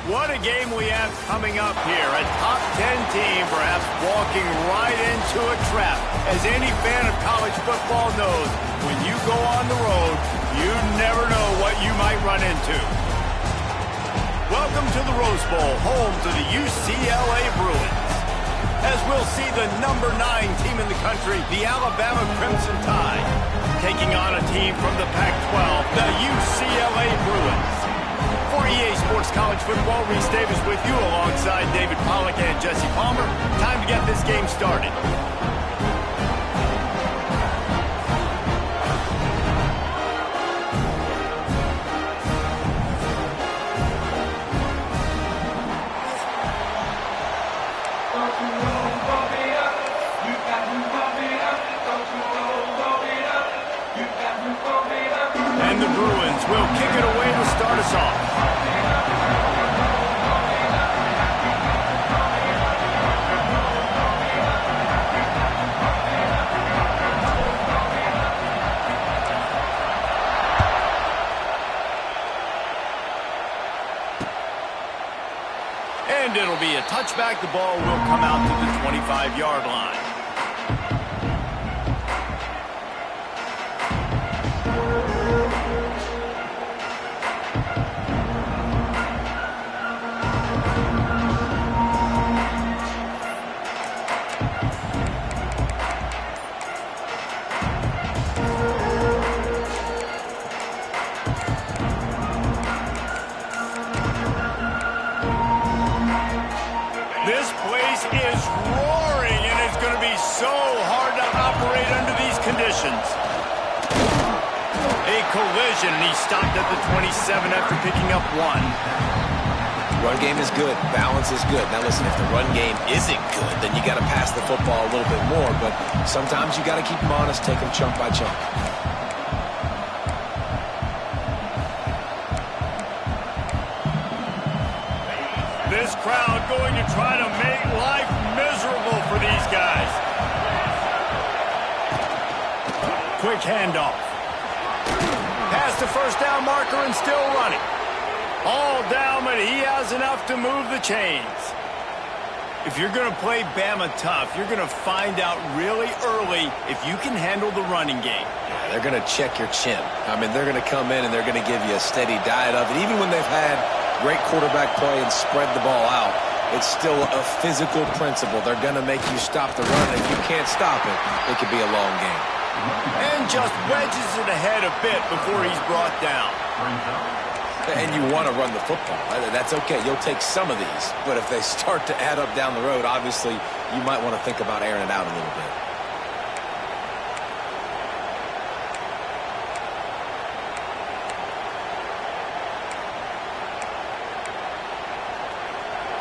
What a game we have coming up here. A top 10 team perhaps walking right into a trap. As any fan of college football knows, when you go on the road, you never know what you might run into. Welcome to the Rose Bowl, home to the UCLA Bruins. As we'll see the number 9 team in the country, the Alabama Crimson Tide, taking on a team from the Pac-12, the UCLA Bruins. For EA Sports College Football, Reese Davis with you alongside David Pollack and Jesse Palmer. Time to get this game started. And the Bruins will kick it away to start us off. And it'll be a touchback. The ball will come out to the 25-yard line. This place is roaring, and it's going to be so hard to operate under these conditions. A collision, and he stopped at the 27 after picking up 1. Run game is good. Balance is good. Now listen, if the run game isn't good, then you got to pass the football a little bit more, but sometimes you got to keep them honest, take them chunk by chunk. This crowd going to try to make life miserable for these guys. Quick handoff. Past the first down marker and still running. All down, but he has enough to move the chains. If you're going to play Bama tough, you're going to find out really early if you can handle the running game. Yeah, they're going to check your chin. I mean, they're going to come in and they're going to give you a steady diet of it. Even when they've had great quarterback play and spread the ball out, it's still a physical principle. They're going to make you stop the run. If you can't stop it, it could be a long game. And just wedges it ahead a bit before he's brought down. And you want to run the football. That's okay. You'll take some of these. But if they start to add up down the road, obviously, you might want to think about airing it out a little bit.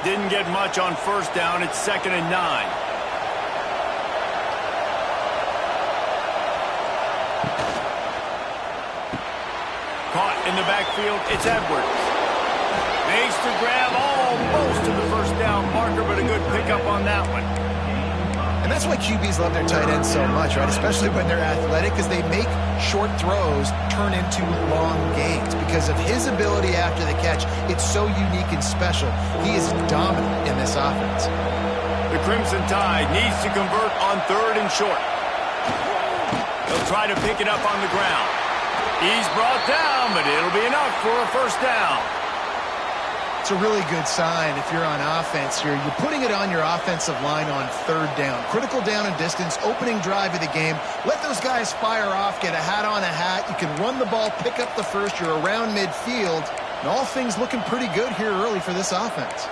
Didn't get much on first down. It's 2nd and 9. Caught in the backfield. It's Edwards. Makes the grab almost to the first down marker, but a good pickup on that one. And that's why QBs love their tight ends so much, right? Especially when they're athletic, because they make short throws turn into long gains. Because of his ability after the catch, it's so unique and special. He is dominant in this offense. The Crimson Tide needs to convert on 3rd and short. He'll try to pick it up on the ground. He's brought down, but it'll be enough for a first down. It's a really good sign if you're on offense here. You're putting it on your offensive line on 3rd down. Critical down and distance, opening drive of the game. Let those guys fire off, get a hat on a hat. You can run the ball, pick up the first. You're around midfield. And all things looking pretty good here early for this offense.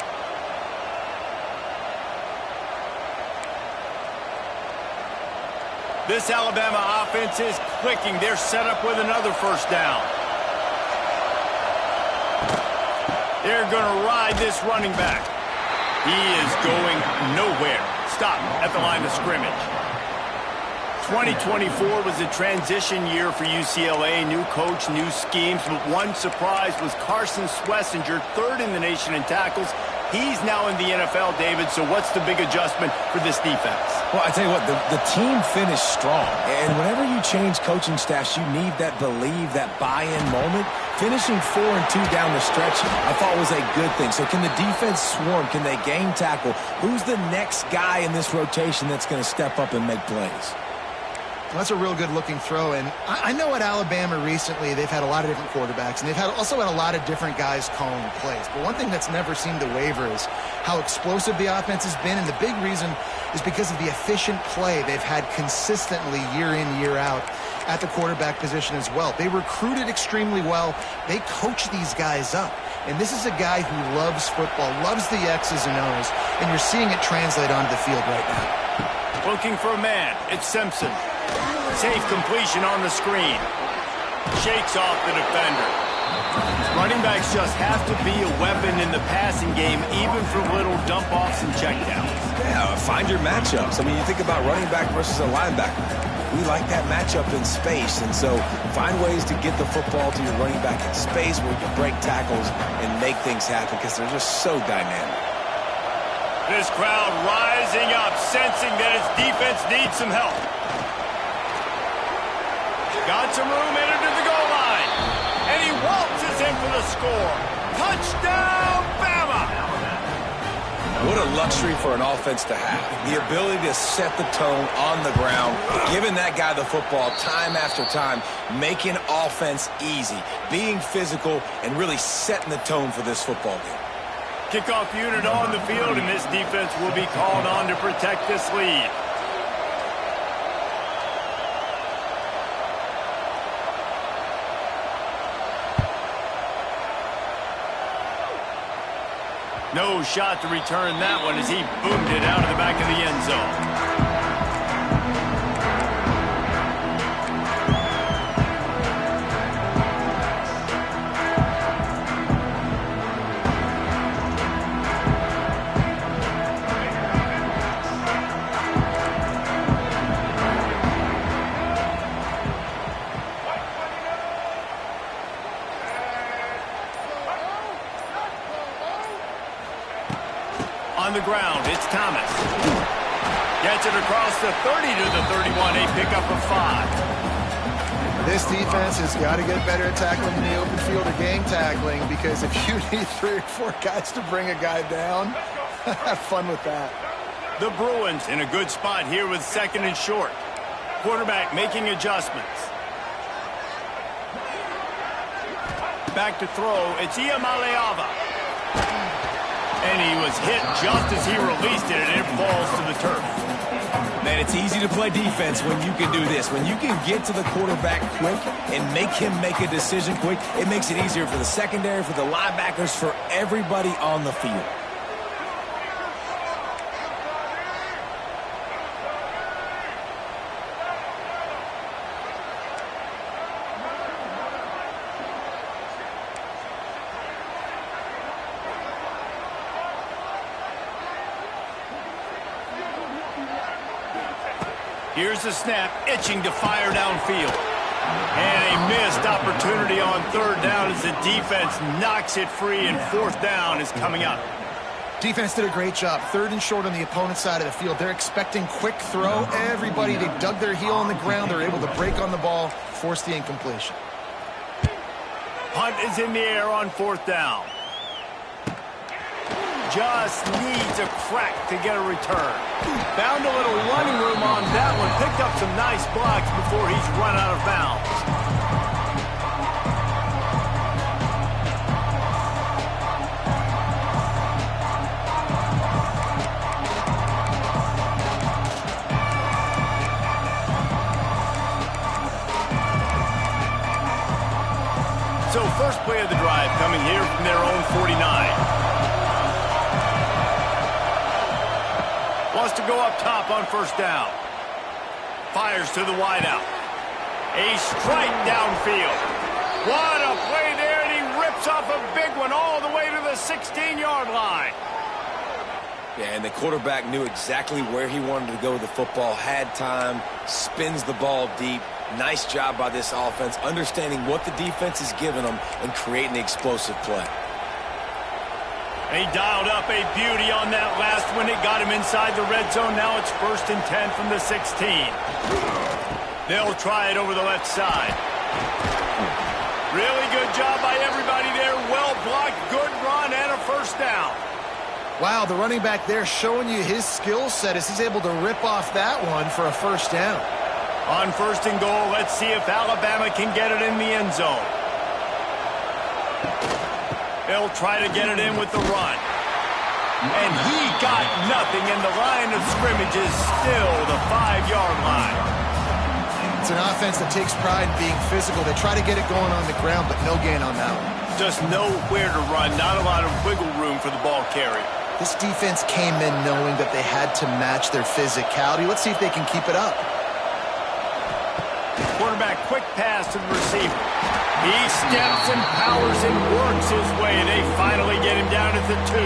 This Alabama offense is clicking. They're set up with another first down. They're going to ride this running back. He is going nowhere. Stop at the line of scrimmage. 2024 was a transition year for UCLA. New coach, new schemes. But one surprise was Carson Schlesinger, 3rd in the nation in tackles. He's now in the NFL, David, so what's the big adjustment for this defense? Well, I tell you what, the team finished strong. And whenever you change coaching staffs, you need that believe, that buy-in moment. Finishing 4-2 down the stretch, I thought was a good thing. So can the defense swarm? Can they game tackle? Who's the next guy in this rotation that's going to step up and make plays? Well, that's a real good-looking throw, and I know at Alabama recently they've had a lot of different quarterbacks, and they've also had a lot of different guys calling the plays. But one thing that's never seemed to waver is how explosive the offense has been, and the big reason is because of the efficient play they've had consistently year in, year out at the quarterback position as well. They recruited extremely well. They coach these guys up. And this is a guy who loves football, loves the X's and O's, and you're seeing it translate onto the field right now. Looking for a man. It's Simpson. Safe completion on the screen. Shakes off the defender. Running backs just have to be a weapon in the passing game, even for little dump-offs and checkdowns. Yeah, find your matchups. I mean, you think about running back versus a linebacker. We like that matchup in space, and so find ways to get the football to your running back in space where you can break tackles and make things happen because they're just so dynamic. This crowd rising up, sensing that its defense needs some help. Got some room, entered to the goal line. And he waltzes in for the score. Touchdown, Bama! What a luxury for an offense to have. The ability to set the tone on the ground, giving that guy the football time after time, making offense easy, being physical, and really setting the tone for this football game. Kickoff unit on the field, and this defense will be called on to protect this lead. No shot to return that one as he boomed it out of the back of the end zone. On the ground, it's Thomas. Gets it across the 30 to the 31, a pickup of 5. This defense has got to get better at tackling in the open field or game tackling, because if you need 3 or 4 guys to bring a guy down, have fun with that. The Bruins in a good spot here with 2nd and short. Quarterback making adjustments. Back to throw, it's Iamaleava. And he was hit just as he released it, and it falls to the turf. Man, it's easy to play defense when you can do this. When you can get to the quarterback quick and make him make a decision quick, it makes it easier for the secondary, for the linebackers, for everybody on the field. Here's the snap, itching to fire downfield. And a missed opportunity on 3rd down as the defense knocks it free, and 4th down is coming up. Defense did a great job. 3rd and short on the opponent's side of the field. They're expecting quick throw. Everybody, they dug their heel on the ground. They're able to break on the ball, force the incompletion. Punt is in the air on 4th down. Just needs a crack to get a return. Found a little running room on that one. Picked up some nice blocks before he's run out of bounds. So first play of the drive coming here from their own 49. Wants to go up top on 1st down. Fires to the wideout. A strike downfield. What a play there, and he rips off a big one all the way to the 16-yard line. Yeah, and the quarterback knew exactly where he wanted to go with the football, had time, spins the ball deep. Nice job by this offense, understanding what the defense is giving them and creating the explosive play. He dialed up a beauty on that last one. It got him inside the red zone. Now it's 1st and 10 from the 16. They'll try it over the left side. Really good job by everybody there. Well blocked, good run, and a 1st down. Wow, the running back there showing you his skill set as he's able to rip off that one for a 1st down. On 1st and goal, let's see if Alabama can get it in the end zone. They'll try to get it in with the run. And he got nothing, and the line of scrimmage is still the 5-yard line. It's an offense that takes pride in being physical. They try to get it going on the ground, but no gain on that one. Just nowhere to run, not a lot of wiggle room for the ball carrier. This defense came in knowing that they had to match their physicality. Let's see if they can keep it up. Quarterback, quick pass to the receiver. He steps and powers and works his way. They finally get him down at the 2.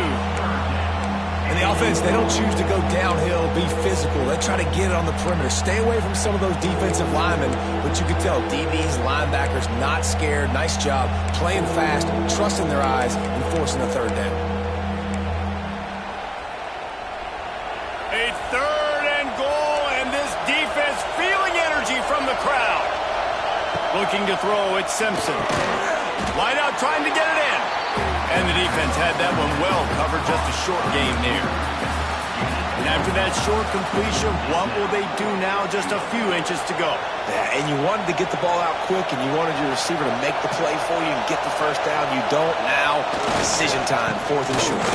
And the offense, they don't choose to go downhill, be physical. They try to get it on the perimeter. Stay away from some of those defensive linemen. But you can tell DBs, linebackers, not scared. Nice job playing fast, trusting their eyes, and forcing the 3rd down. A 3rd and goal, and this defense feeling energy from the crowd. Looking to throw, it's Simpson. Wide out trying to get it in. And the defense had that one well covered, just a short gain there. And after that short completion, what will they do now? Just a few inches to go. Yeah, and you wanted to get the ball out quick, and you wanted your receiver to make the play for you and get the 1st down. You don't now. Decision time, 4th and short.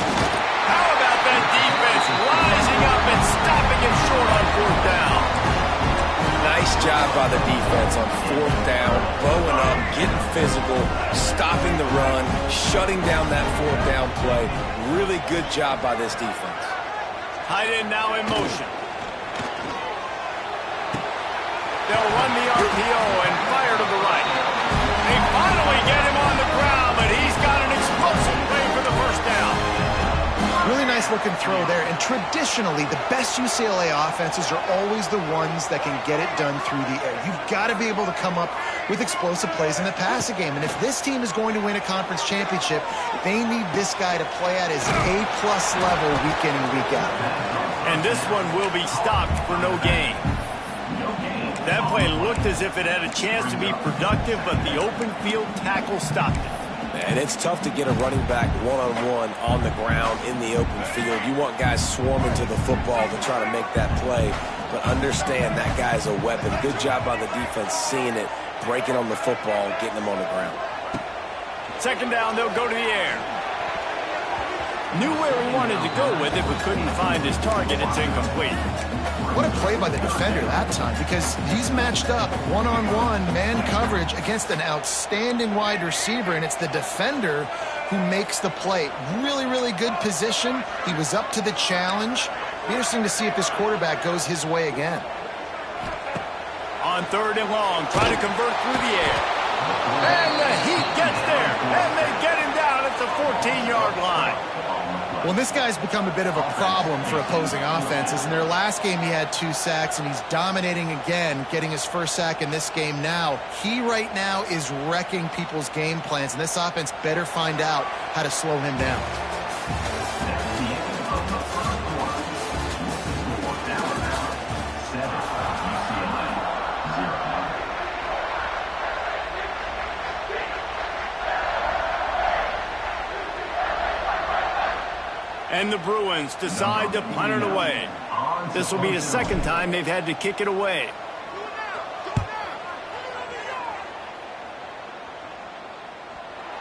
How about that defense rising up and stopping him short on 4th down? Nice job by the defense on 4th down, bowing up, getting physical, stopping the run, shutting down that 4th down play. Really good job by this defense. Tight end now in motion. They'll run the RPO and fire to the right. They finally get him on the ground, but he's got an explosive play for the 1st down. Really nice looking throw there. And traditionally, the best UCLA offenses are always the ones that can get it done through the air. You've got to be able to come up with explosive plays in the passing game. And if this team is going to win a conference championship, they need this guy to play at his A-plus level week in and week out. And this one will be stopped for no gain. That play looked as if it had a chance to be productive, but the open field tackle stopped it. And it's tough to get a running back one-on-one on the ground in the open field. You want guys swarming to the football to try to make that play, but understand that guy's a weapon. Good job by the defense seeing it, breaking on the football, getting him on the ground. 2nd down, they'll go to the air. Knew where he wanted to go with it, but couldn't find his target. It's incomplete. What a play by the defender that time, because he's matched up one-on-one man coverage against an outstanding wide receiver, and it's the defender who makes the play. Really, really good position. He was up to the challenge. Be interesting to see if this quarterback goes his way again. On 3rd and long, try to convert through the air. And the heat gets there, and they get him down at the 14-yard line. Well, this guy's become a bit of a problem for opposing offenses. In their last game, he had 2 sacks, and he's dominating again, getting his 1st sack in this game now. He right now is wrecking people's game plans, and this offense better find out how to slow him down. And the Bruins decide to punt it away. This will be the 2nd time they've had to kick it away.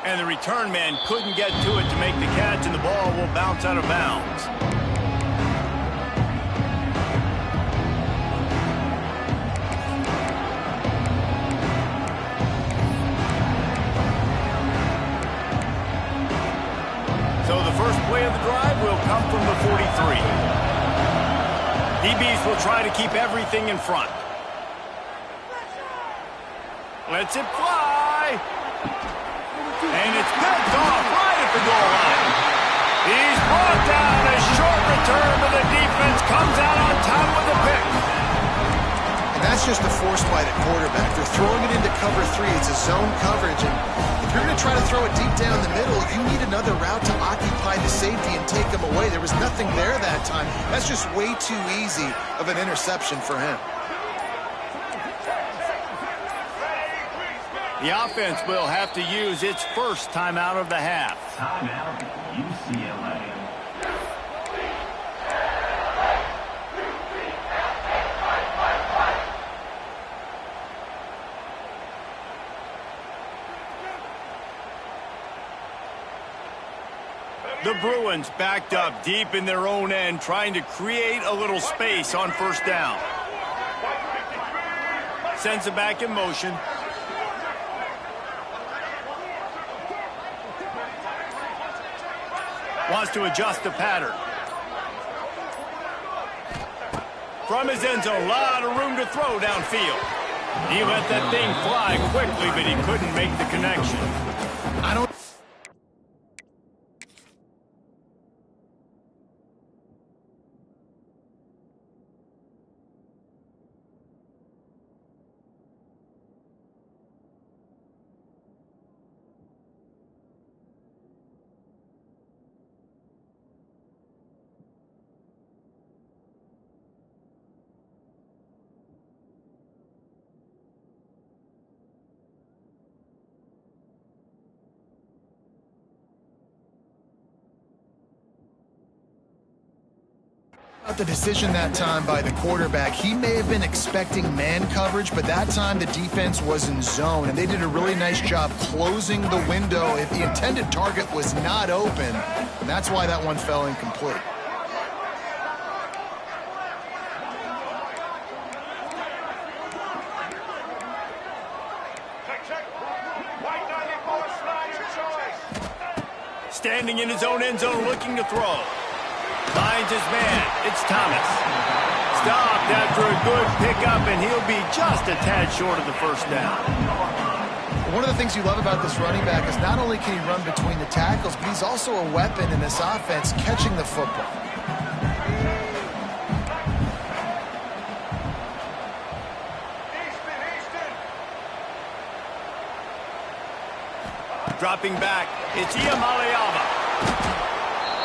And the return man couldn't get to it to make the catch, and the ball will bounce out of bounds. So the first play of the drive will come from the 43. DBs will try to keep everything in front. Lets it fly. And it's picked off right at the goal line. He's brought down, a short return, but the defense comes out on top with the pick. And that's just a force by the quarterback. They're throwing it into cover 3. It's a zone coverage, and if If you're going to try to throw it deep down the middle, you need another route to occupy the safety and take him away. There was nothing there that time. That's just way too easy of an interception for him. The offense will have to use its first timeout of the half. Timeout, UCLA. The Bruins backed up deep in their own end, trying to create a little space on first down. Sends it back in motion. Wants to adjust the pattern. From his end zone, a lot of room to throw downfield. He let that thing fly quickly, but he couldn't make the connection. I don't... The decision that time by the quarterback, he may have been expecting man coverage, but that time the defense was in zone, and they did a really nice job closing the window if the intended target was not open, and that's why that one fell incomplete. Standing in his own end zone, looking to throw. Finds his man. It's Thomas. Stopped after a good pickup, and he'll be just a tad short of the first down. One of the things you love about this running back is not only can he run between the tackles, but he's also a weapon in this offense catching the football. Dropping back, it's Iamaleava.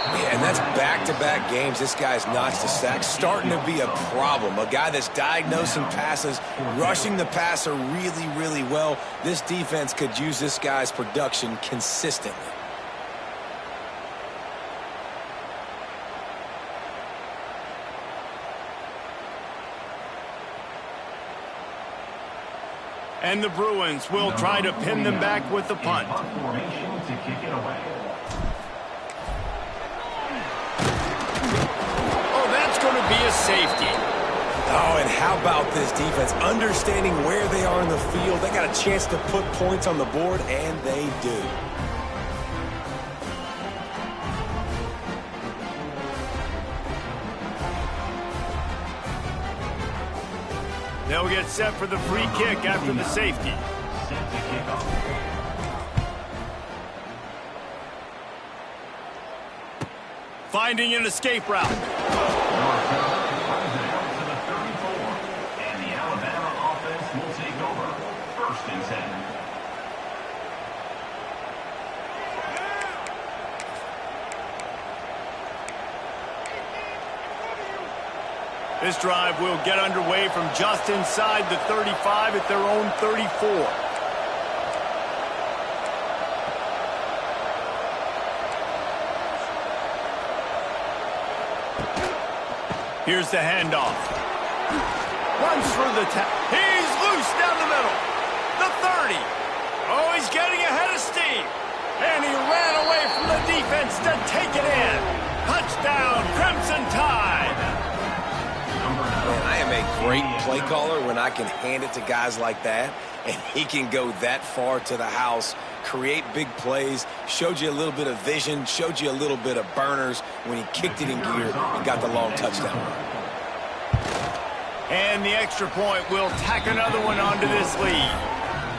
Yeah, and that's back-to-back games. This guy's notched a sack, starting to be a problem. A guy that's diagnosing passes, rushing the passer really, really well. This defense could use this guy's production consistently. And the Bruins will try to pin them back with the punt. Formation to kick it away. Going to be a safety. Oh, and how about this defense? Understanding where they are in the field. They got a chance to put points on the board, and they do. They'll get set for the free kick after the safety. Set to kick off. Finding an escape route. And the Alabama offense will take over. 1st and 10. This drive will get underway from just inside the 35 at their own 34. Here's the handoff. Runs through the he's loose down the middle. The 30. Oh, he's getting ahead of steam. And he ran away from the defense to take it in. Touchdown, Crimson Tide. Man, I am a great play caller when I can hand it to guys like that, and he can go that far to the house, create big plays, showed you a little bit of vision, showed you a little bit of burners when he kicked it in gear and got the long touchdown. And the extra point will tack another one onto this lead.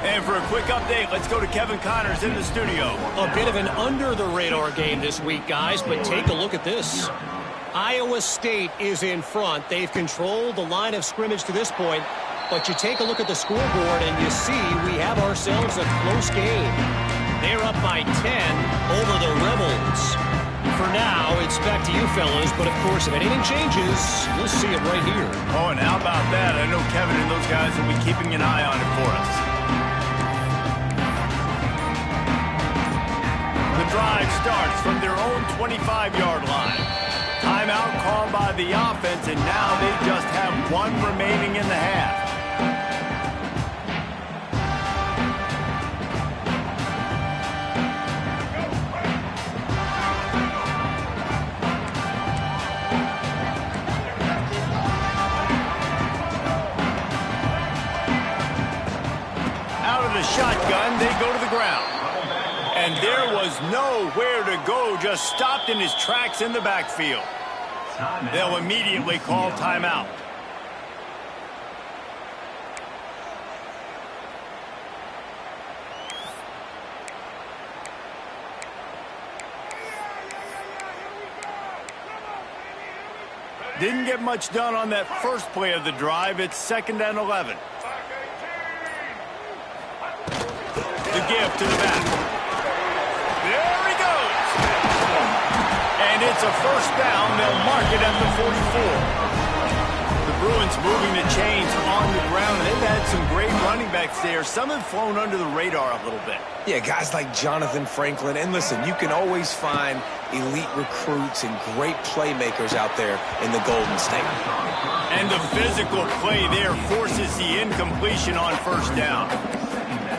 And for a quick update, let's go to Kevin Connors in the studio. A bit of an under-the-radar game this week, guys, but take a look at this. Iowa State is in front. They've controlled the line of scrimmage to this point, but you take a look at the scoreboard and you see we have ourselves a close game. They're up by 10 over the Rebels. For now, it's back to you fellas, but of course, if anything changes, we'll see it right here. Oh, and how about that? I know Kevin and those guys will be keeping an eye on it for us. The drive starts from their own 25-yard line. Timeout called by the offense, and now they just have one remaining in the half. Shotgun, they go to the ground. And there was nowhere to go, just stopped in his tracks in the backfield. They'll immediately call timeout. Didn't get much done on that first play of the drive. It's 2nd and 11. The give to the back. There he goes. And it's a first down. They'll mark it at the 44. The Bruins moving the chains on the ground. They've had some great running backs there. Some have flown under the radar a little bit. Yeah, guys like Jonathan Franklin. And listen, you can always find elite recruits and great playmakers out there in the Golden State. And the physical play there forces the incompletion on first down.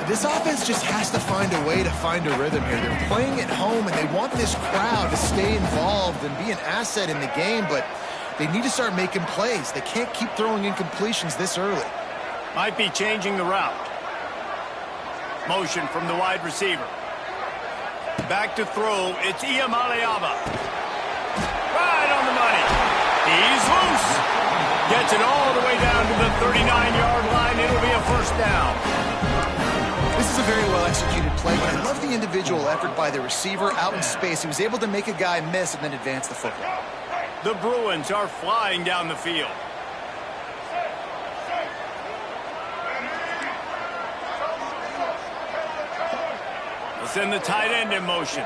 This offense just has to find a way to find a rhythm here. They're playing at home, and they want this crowd to stay involved and be an asset in the game, but they need to start making plays. They can't keep throwing incompletions this early. Might be changing the route. Motion from the wide receiver. Back to throw. It's Iamaleava. Right on the money. He's loose. Gets it all the way down to the 39-yard line. It'll be a first down. This is a very well-executed play, but I love the individual effort by the receiver out in space. He was able to make a guy miss and then advance the football. The Bruins are flying down the field. They'll send the tight end in motion.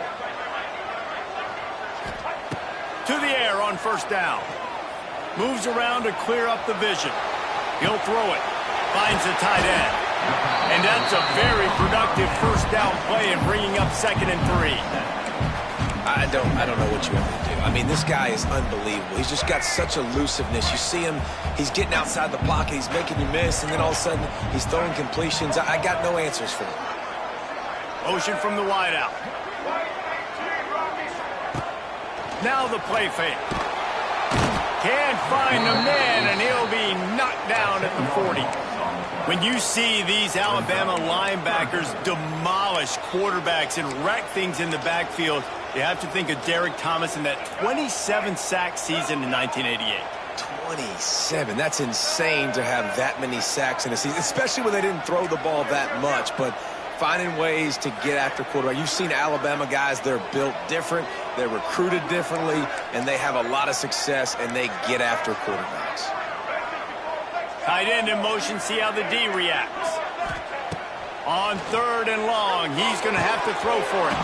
To the air on first down. Moves around to clear up the vision. He'll throw it. Finds the tight end. And that's a very productive first down play in bringing up 2nd and 3. I don't know what you want me to do. I mean, this guy is unbelievable. He's just got such elusiveness. You see him, he's getting outside the pocket, he's making you miss, and then all of a sudden, he's throwing completions. I got no answers for him. Motion from the wideout. Now the play fake. Can't find the man, and he'll be knocked down at the 40. When you see these Alabama linebackers demolish quarterbacks and wreck things in the backfield, you have to think of Derek Thomas in that 27-sack season in 1988. 27. That's insane to have that many sacks in a season, especially when they didn't throw the ball that much. But finding ways to get after quarterback. You've seen Alabama guys, they're built different, they're recruited differently, and they have a lot of success, and they get after quarterbacks. Tight end in motion, see how the D reacts. On 3rd and long, he's going to have to throw for it.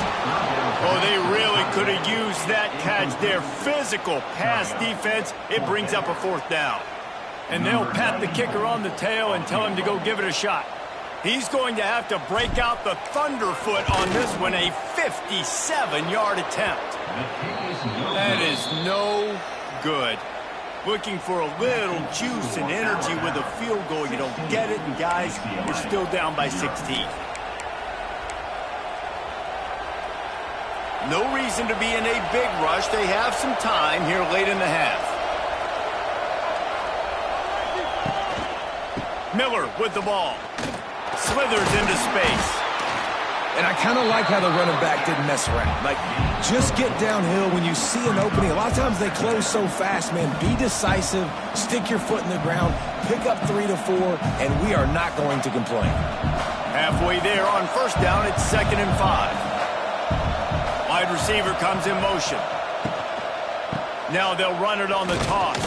Oh, they really could have used that catch there. Physical pass defense, it brings up a 4th down. And they'll pat the kicker on the tail and tell him to go give it a shot. He's going to have to break out the thunderfoot on this one, a 57-yard attempt. That is no good. Looking for a little juice and energy with a field goal. You don't get it, and guys, we're still down by 16. No reason to be in a big rush. They have some time here late in the half. Miller with the ball. Slithers into space. And I kind of like how the running back didn't mess around. Like, just get downhill when you see an opening. A lot of times they close so fast, man. Be decisive, stick your foot in the ground, pick up 3 to 4, and we are not going to complain. Halfway there on first down, it's 2nd and 5. Wide receiver comes in motion. Now they'll run it on the toss.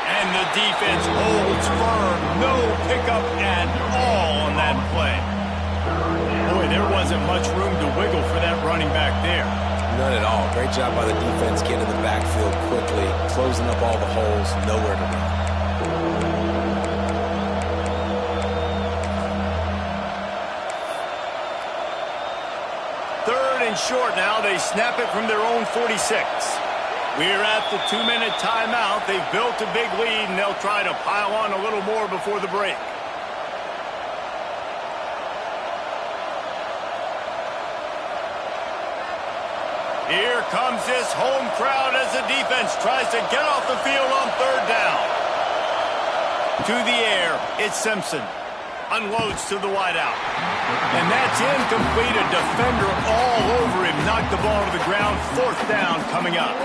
And the defense holds firm. No pickup at all on that play. Boy, there wasn't much room to wiggle for that running back there. None at all. Great job by the defense getting in the backfield quickly, closing up all the holes, nowhere to run. Third and short now. They snap it from their own 46. We're at the 2-minute timeout. They've built a big lead, and they'll try to pile on a little more before the break. Here comes this home crowd as the defense tries to get off the field on third down. To the air, it's Simpson. Unloads to the wideout. And that's incomplete. A defender all over him. Knocked the ball to the ground. Fourth down coming up.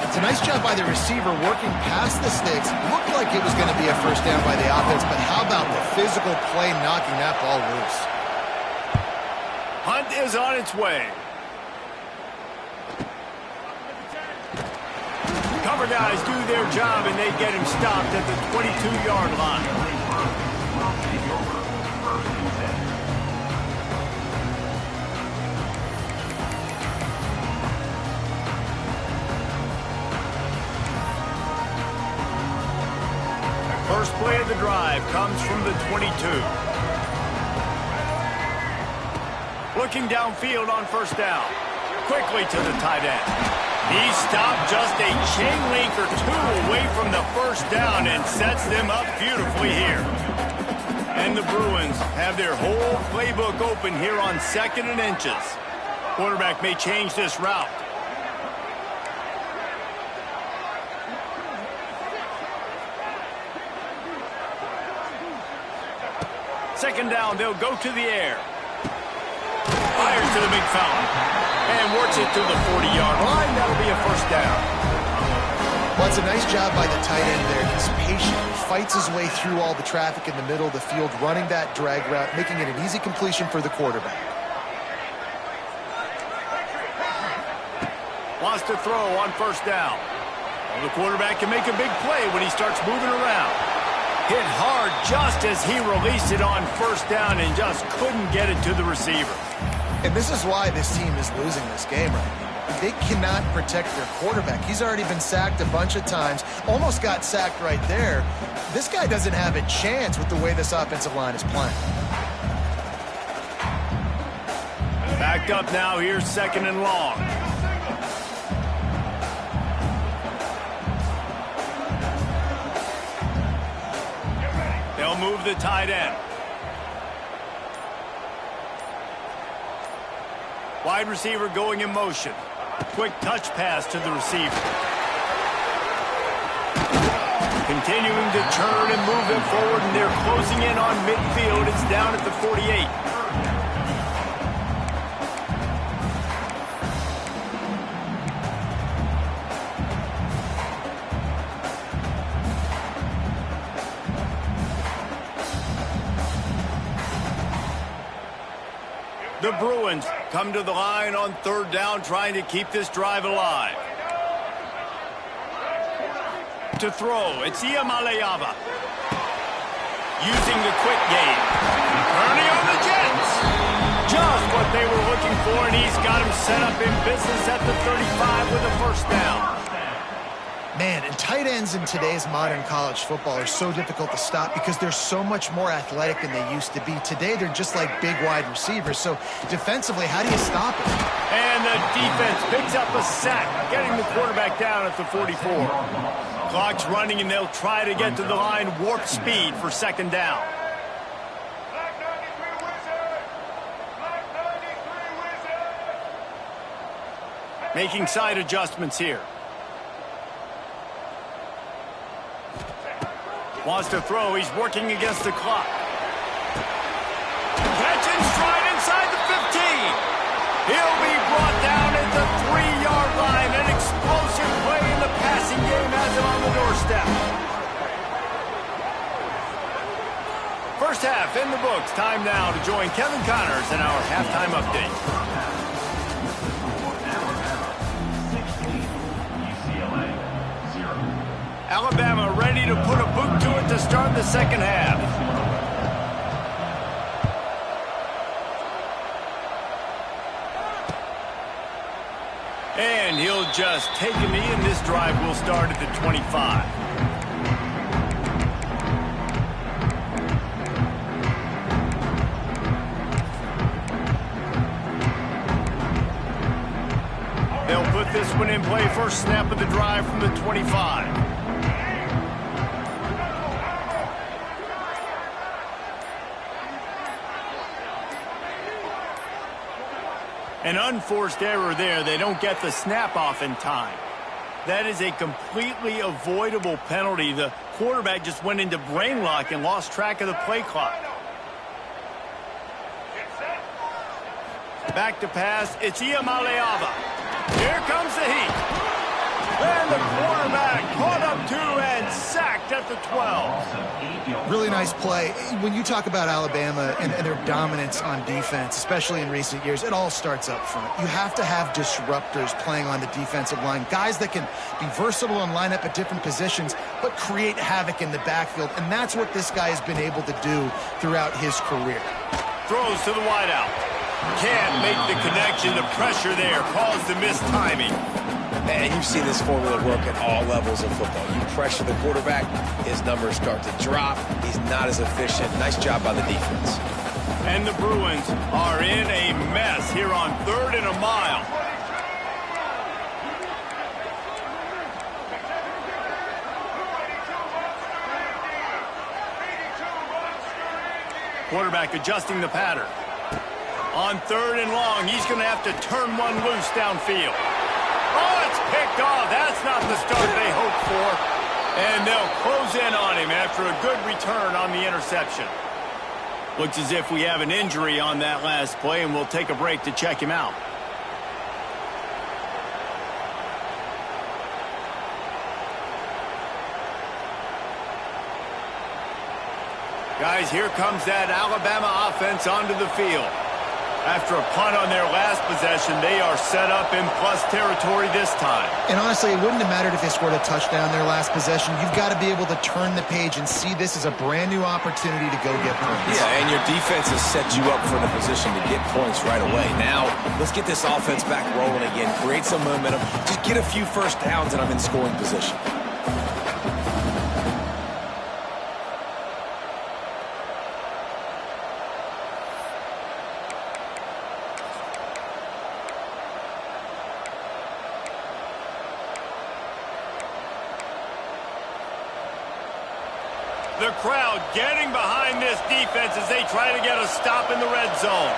It's a nice job by the receiver working past the sticks. Looked like it was going to be a first down by the offense, but how about the physical play knocking that ball loose? Hunt is on its way. Cover guys do their job, and they get him stopped at the 22-yard line. First play of the drive comes from the 22. Looking downfield on first down. Quickly to the tight end. He stopped just a chain link or two away from the first down and sets them up beautifully here. And the Bruins have their whole playbook open here on 2nd and inches. Quarterback may change this route. Second down, they'll go to the air. Fires to the big fountain. And works it to the 40-yard line. That'll be a first down. Well, it's a nice job by the tight end there. He's patient. He fights his way through all the traffic in the middle of the field, running that drag route, making it an easy completion for the quarterback. Wants to throw on first down. Well, the quarterback can make a big play when he starts moving around. Hit hard just as he released it on first down and just couldn't get it to the receiver. And this is why this team is losing this game right now. They cannot protect their quarterback. He's already been sacked a bunch of times, almost got sacked right there. This guy doesn't have a chance with the way this offensive line is playing. Backed up now, here's 2nd and long. They'll move the tight end. Wide receiver going in motion. Quick touch pass to the receiver. Continuing to turn and move it forward, and they're closing in on midfield. It's down at the 48. The Bruins come to the line on third down, trying to keep this drive alive. To throw, it's Iamaleava. Using the quick game. Turning on the Jets. Just what they were looking for, and he's got him set up in business at the 35 with a first down. Man, and tight ends in today's modern college football are so difficult to stop because they're so much more athletic than they used to be. Today, they're just like big wide receivers. So defensively, how do you stop it? And the defense picks up a sack, getting the quarterback down at the 44. Clock's running, and they'll try to get to the line warp speed for second down. Making side adjustments here. Wants to throw. He's working against the clock. Catch and stride inside the 15. He'll be brought down at the 3-yard line. An explosive play in the passing game has him on the doorstep. First half in the books. Time now to join Kevin Connors in our halftime update. Alabama ready to put a boot to it to start the second half. And he'll just take a knee, and this drive will start at the 25. They'll put this one in play. First snap of the drive from the 25. An unforced error there. They don't get the snap off in time. That is a completely avoidable penalty. The quarterback just went into brain lock and lost track of the play clock. Back to pass. It's Iamaleava. Here comes the heat. And the quarterback caught up 2 and sacked at the 12. Really nice play. When you talk about Alabama and their dominance on defense, especially in recent years, it all starts up front. You have to have disruptors playing on the defensive line, guys that can be versatile and line up at different positions, but create havoc in the backfield, and that's what this guy has been able to do throughout his career. Throws to the wideout. Can't make the connection. The pressure there caused the missed timing. And you've seen this formula work at all levels of football. You pressure the quarterback, his numbers start to drop. He's not as efficient. Nice job by the defense. And the Bruins are in a mess here on 3rd and a mile. Quarterback adjusting the pattern. On 3rd and long, he's going to have to turn one loose downfield. Oh, it's picked off. That's not the start they hoped for. And they'll close in on him after a good return on the interception. Looks as if we have an injury on that last play, and we'll take a break to check him out. Guys, here comes that Alabama offense onto the field. After a punt on their last possession, they are set up in plus territory this time. And honestly, it wouldn't have mattered if they scored a touchdown their last possession. You've got to be able to turn the page and see this as a brand new opportunity to go get points. Yeah, and your defense has set you up for the position to get points right away. Now, let's get this offense back rolling again, create some momentum, just get a few first downs, and I'm in scoring position. The crowd getting behind this defense as they try to get a stop in the red zone.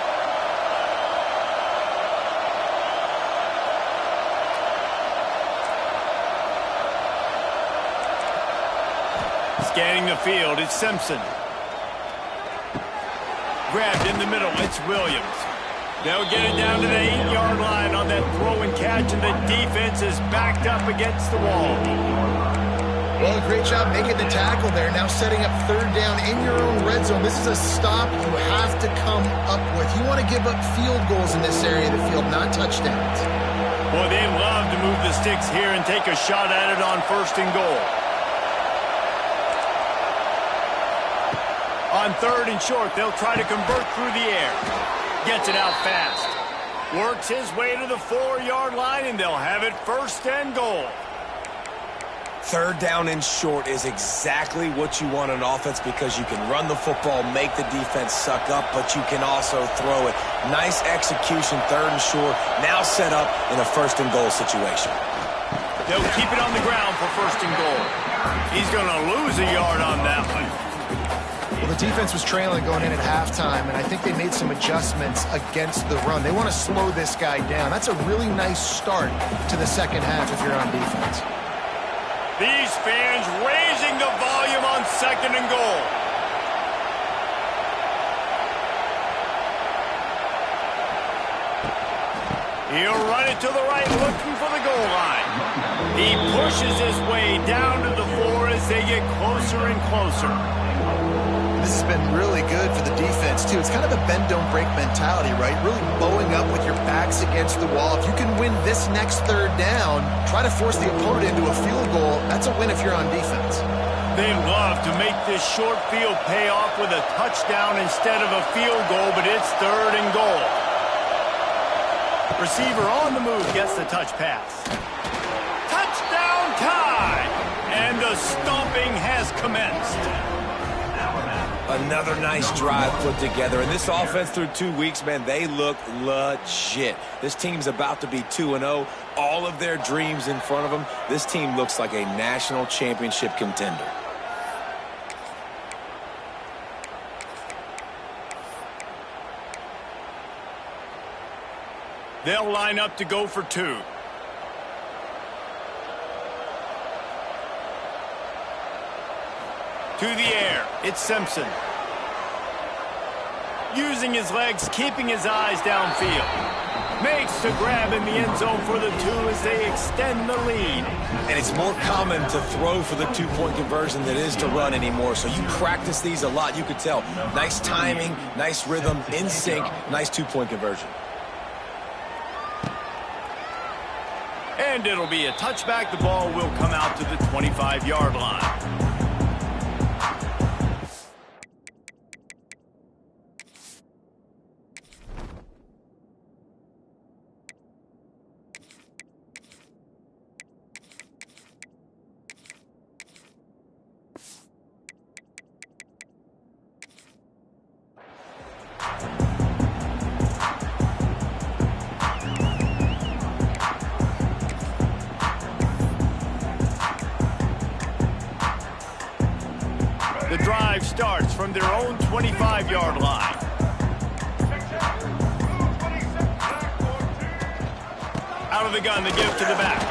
Scanning the field, it's Simpson. Grabbed in the middle, it's Williams. They'll get it down to the 8-yard line on that throw and catch, and the defense is backed up against the wall. Well, great job making the tackle there. Now setting up 3rd down in your own red zone. This is a stop you have to come up with. You want to give up field goals in this area of the field, not touchdowns. Boy, they love to move the sticks here and take a shot at it on 1st and goal. On 3rd and short, they'll try to convert through the air. Gets it out fast. Works his way to the 4-yard line, and they'll have it 1st and goal. 3rd down and short is exactly what you want on offense because you can run the football, make the defense suck up, but you can also throw it. Nice execution, 3rd and short, now set up in a 1st and goal situation. They'll keep it on the ground for 1st and goal. He's going to lose a yard on that one. Well, the defense was trailing going in at halftime, and I think they made some adjustments against the run. They want to slow this guy down. That's a really nice start to the second half if you're on defense. These fans raising the volume on 2nd and goal. He'll run it to the right, looking for the goal line. He pushes his way down to the 4 as they get closer and closer. This has been really good for the defense, too. It's kind of a bend-don't-break mentality, right? Really bowing up with your backs against the wall. If you can win this next 3rd down, try to force the opponent into a field goal. That's a win if you're on defense. They love to make this short field pay off with a touchdown instead of a field goal, but it's 3rd and goal. Receiver on the move gets the touch pass. Touchdown tie! And the stomping has commenced. Another nice drive put together. And this offense through 2 weeks, man, they look legit. This team's about to be 2-0. All of their dreams in front of them. This team looks like a national championship contender. They'll line up to go for 2. To the air, it's Simpson. Using his legs, keeping his eyes downfield. Makes the grab in the end zone for the 2 as they extend the lead. And it's more common to throw for the 2-point conversion than it is to run anymore. So you practice these a lot. You could tell. Nice timing, nice rhythm, in sync, nice 2-point conversion. And it'll be a touchback. The ball will come out to the 25-yard line. The drive starts from their own 25-yard line. Out of the gun, they give to the back.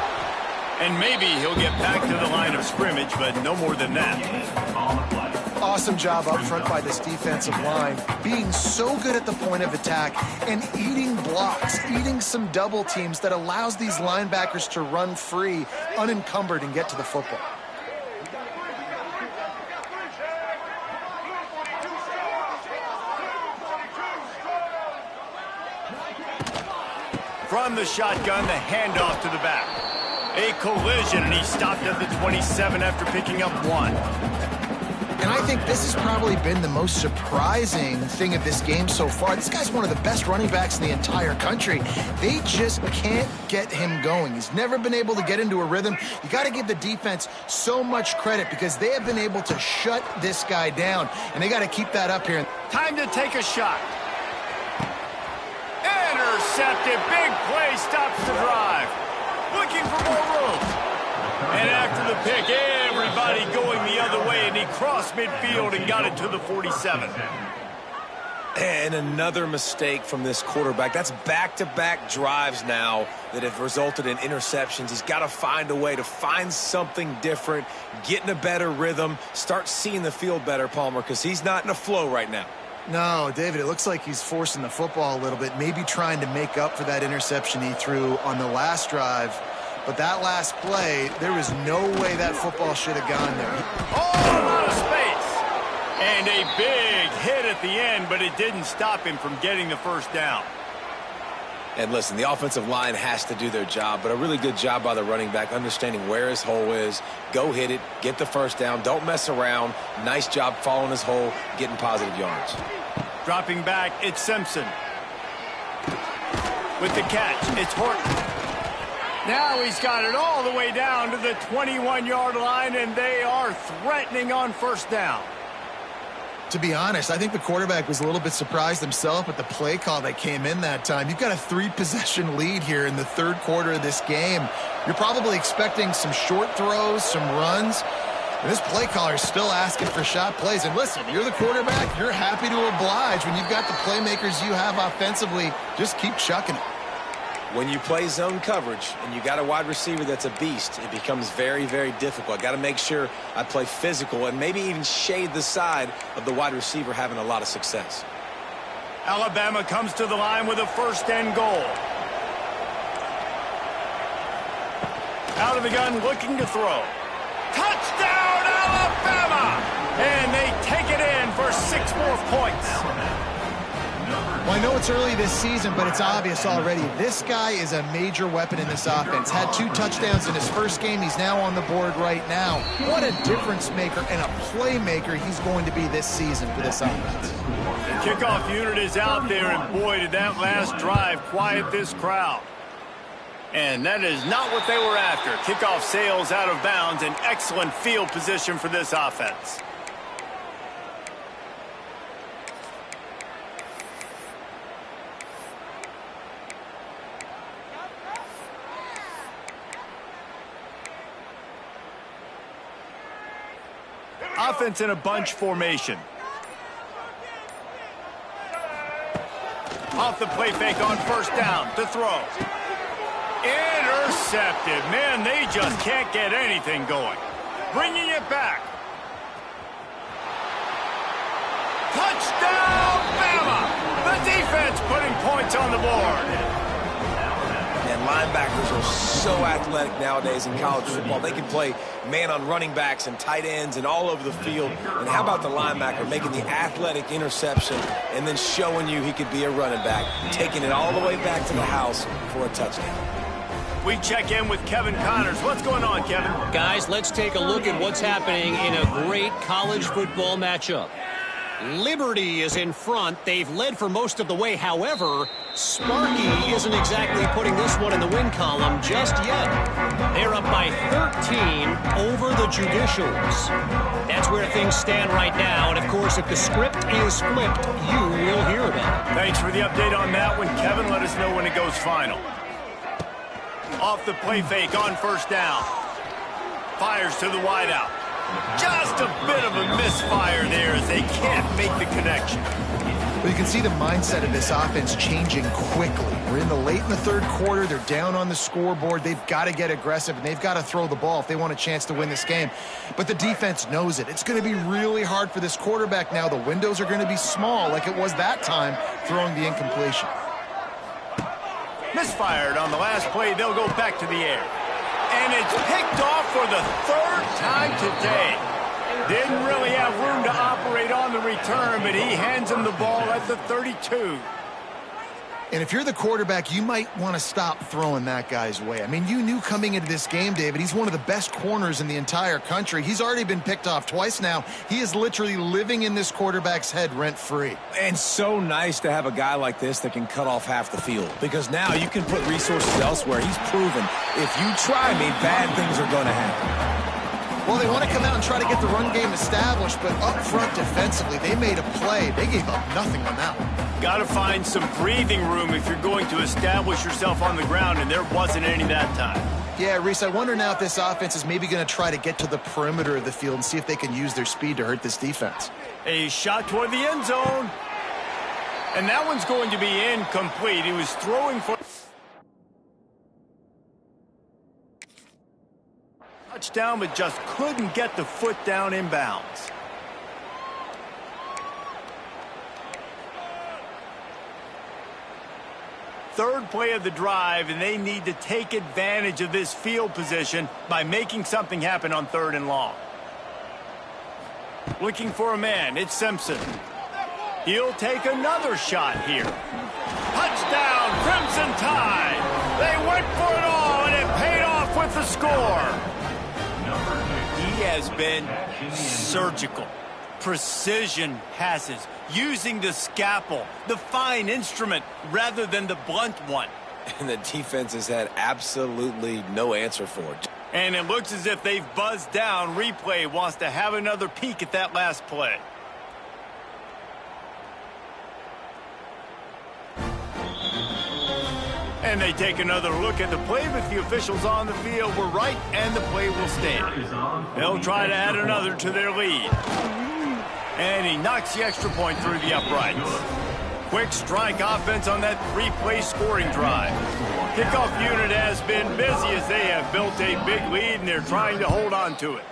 And maybe he'll get back to the line of scrimmage, but no more than that. Awesome job up front by this defensive line, being so good at the point of attack and eating blocks, eating some double teams that allows these linebackers to run free, unencumbered, and get to the football. From the shotgun, the handoff to the back. A collision, and he stopped at the 27 after picking up 1. And I think this has probably been the most surprising thing of this game so far. This guy's one of the best running backs in the entire country. They just can't get him going. He's never been able to get into a rhythm. You got to give the defense so much credit because they have been able to shut this guy down, and they got to keep that up here. Time to take a shot. Intercepted. Big play stops the drive. Looking for more room. And after the pick, everybody going the other way, and he crossed midfield and got it to the 47. And another mistake from this quarterback. That's back-to-back drives now that have resulted in interceptions. He's got to find a way to find something different, get in a better rhythm, start seeing the field better, Palmer, because he's not in a flow right now. No, David, it looks like he's forcing the football a little bit, maybe trying to make up for that interception he threw on the last drive. But that last play, there was no way that football should have gone there. Oh, out of space. And a big hit at the end, but it didn't stop him from getting the first down. And listen, the offensive line has to do their job, but a really good job by the running back, understanding where his hole is. Go hit it, get the first down, don't mess around. Nice job following his hole, getting positive yards. Dropping back, it's Simpson. With the catch, it's Horton. Now he's got it all the way down to the 21-yard line, and they are threatening on first down. To be honest, I think the quarterback was a little bit surprised himself with the play call that came in that time. You've got a 3-possession lead here in the third quarter of this game. You're probably expecting some short throws, some runs. And this play caller is still asking for shot plays. And listen, you're the quarterback. You're happy to oblige when you've got the playmakers you have offensively. Just keep chucking it. When you play zone coverage and you got a wide receiver that's a beast, it becomes very, very difficult. I got to make sure I play physical and maybe even shade the side of the wide receiver having a lot of success. Alabama comes to the line with a first and goal. Out of the gun, looking to throw. Touchdown, Alabama! And they take it in for 6 more points. Well, I know it's early this season, but it's obvious already. This guy is a major weapon in this offense. Had 2 touchdowns in his first game. He's now on the board right now. What a difference maker and a playmaker he's going to be this season for this offense. The kickoff unit is out there, and boy, did that last drive quiet this crowd. And that is not what they were after. Kickoff sails out of bounds, an excellent field position for this offense. Offense in a bunch formation. Off the play fake on first down to throw. Intercepted. Man, they just can't get anything going. Bringing it back. Touchdown, Bama! The defense putting points on the board. And linebackers are so athletic nowadays in college football. They can play man on running backs and tight ends and all over the field. And how about the linebacker making the athletic interception and then showing you he could be a running back, taking it all the way back to the house for a touchdown. We check in with Kevin Connors. What's going on, Kevin? Guys, let's take a look at what's happening in a great college football matchup. Liberty is in front. They've led for most of the way. However, Sparky isn't exactly putting this one in the win column just yet. They're up by 13 over the Judicials. That's where things stand right now. And, of course, if the script is flipped, you will hear about it. Thanks for the update on that one, Kevin. Let us know when it goes final. Off the play fake on first down. Fires to the wideout. Just a bit of a misfire there as they can't make the connection. Well, you can see the mindset of this offense changing quickly. We're late in the third quarter. They're down on the scoreboard. They've got to get aggressive, and they've got to throw the ball if they want a chance to win this game. But the defense knows it. It's going to be really hard for this quarterback now. The windows are going to be small like it was that time throwing the incompletion. Misfired on the last play. They'll go back to the air. And it's picked off for the third time today. Didn't really have room to operate on the return, but he hands him the ball at the 32. And if you're the quarterback, you might want to stop throwing that guy's way. I mean, you knew coming into this game, David, he's one of the best corners in the entire country. He's already been picked off twice now. He is literally living in this quarterback's head rent-free. And so nice to have a guy like this that can cut off half the field, because now you can put resources elsewhere. He's proven if you try me, bad things are going to happen. Well, they want to come out and try to get the run game established, but up front defensively, they made a play. They gave up nothing on that one. Got to find some breathing room if you're going to establish yourself on the ground, and there wasn't any that time. Yeah, Reese, I wonder now if this offense is maybe going to try to get to the perimeter of the field and see if they can use their speed to hurt this defense. A shot toward the end zone. And that one's going to be incomplete. He was throwing for touchdown, but just couldn't get the foot down inbounds. Third play of the drive, and they need to take advantage of this field position by making something happen on 3rd and long. Looking for a man, it's Simpson. He'll take another shot here. Touchdown, Crimson Tide! They went for it all, and it paid off with the score. He has been surgical. Precision passes, using the scalpel, the fine instrument, rather than the blunt one. And the defense has had absolutely no answer for it. And it looks as if they've buzzed down. Replay wants to have another peek at that last play. And they take another look at the play, but the officials on the field were right, and the play will stand. They'll try to add another to their lead. And he knocks the extra point through the uprights. Quick strike offense on that 3-play scoring drive. Kickoff unit has been busy as they have built a big lead, and they're trying to hold on to it.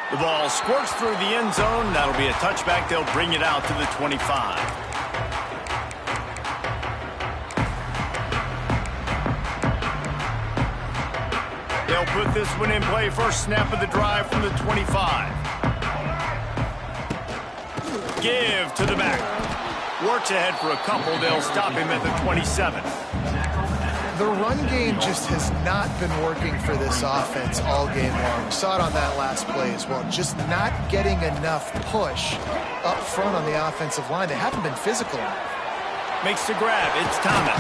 The ball squirts through the end zone. That'll be a touchback. They'll bring it out to the 25. They'll put this one in play. First snap of the drive from the 25. Give to the back. Works ahead for a couple. They'll stop him at the 27. The run game just has not been working for this offense all game long. We saw it on that last play as well. Just not getting enough push up front on the offensive line. They haven't been physical. Makes the grab. It's Thomas.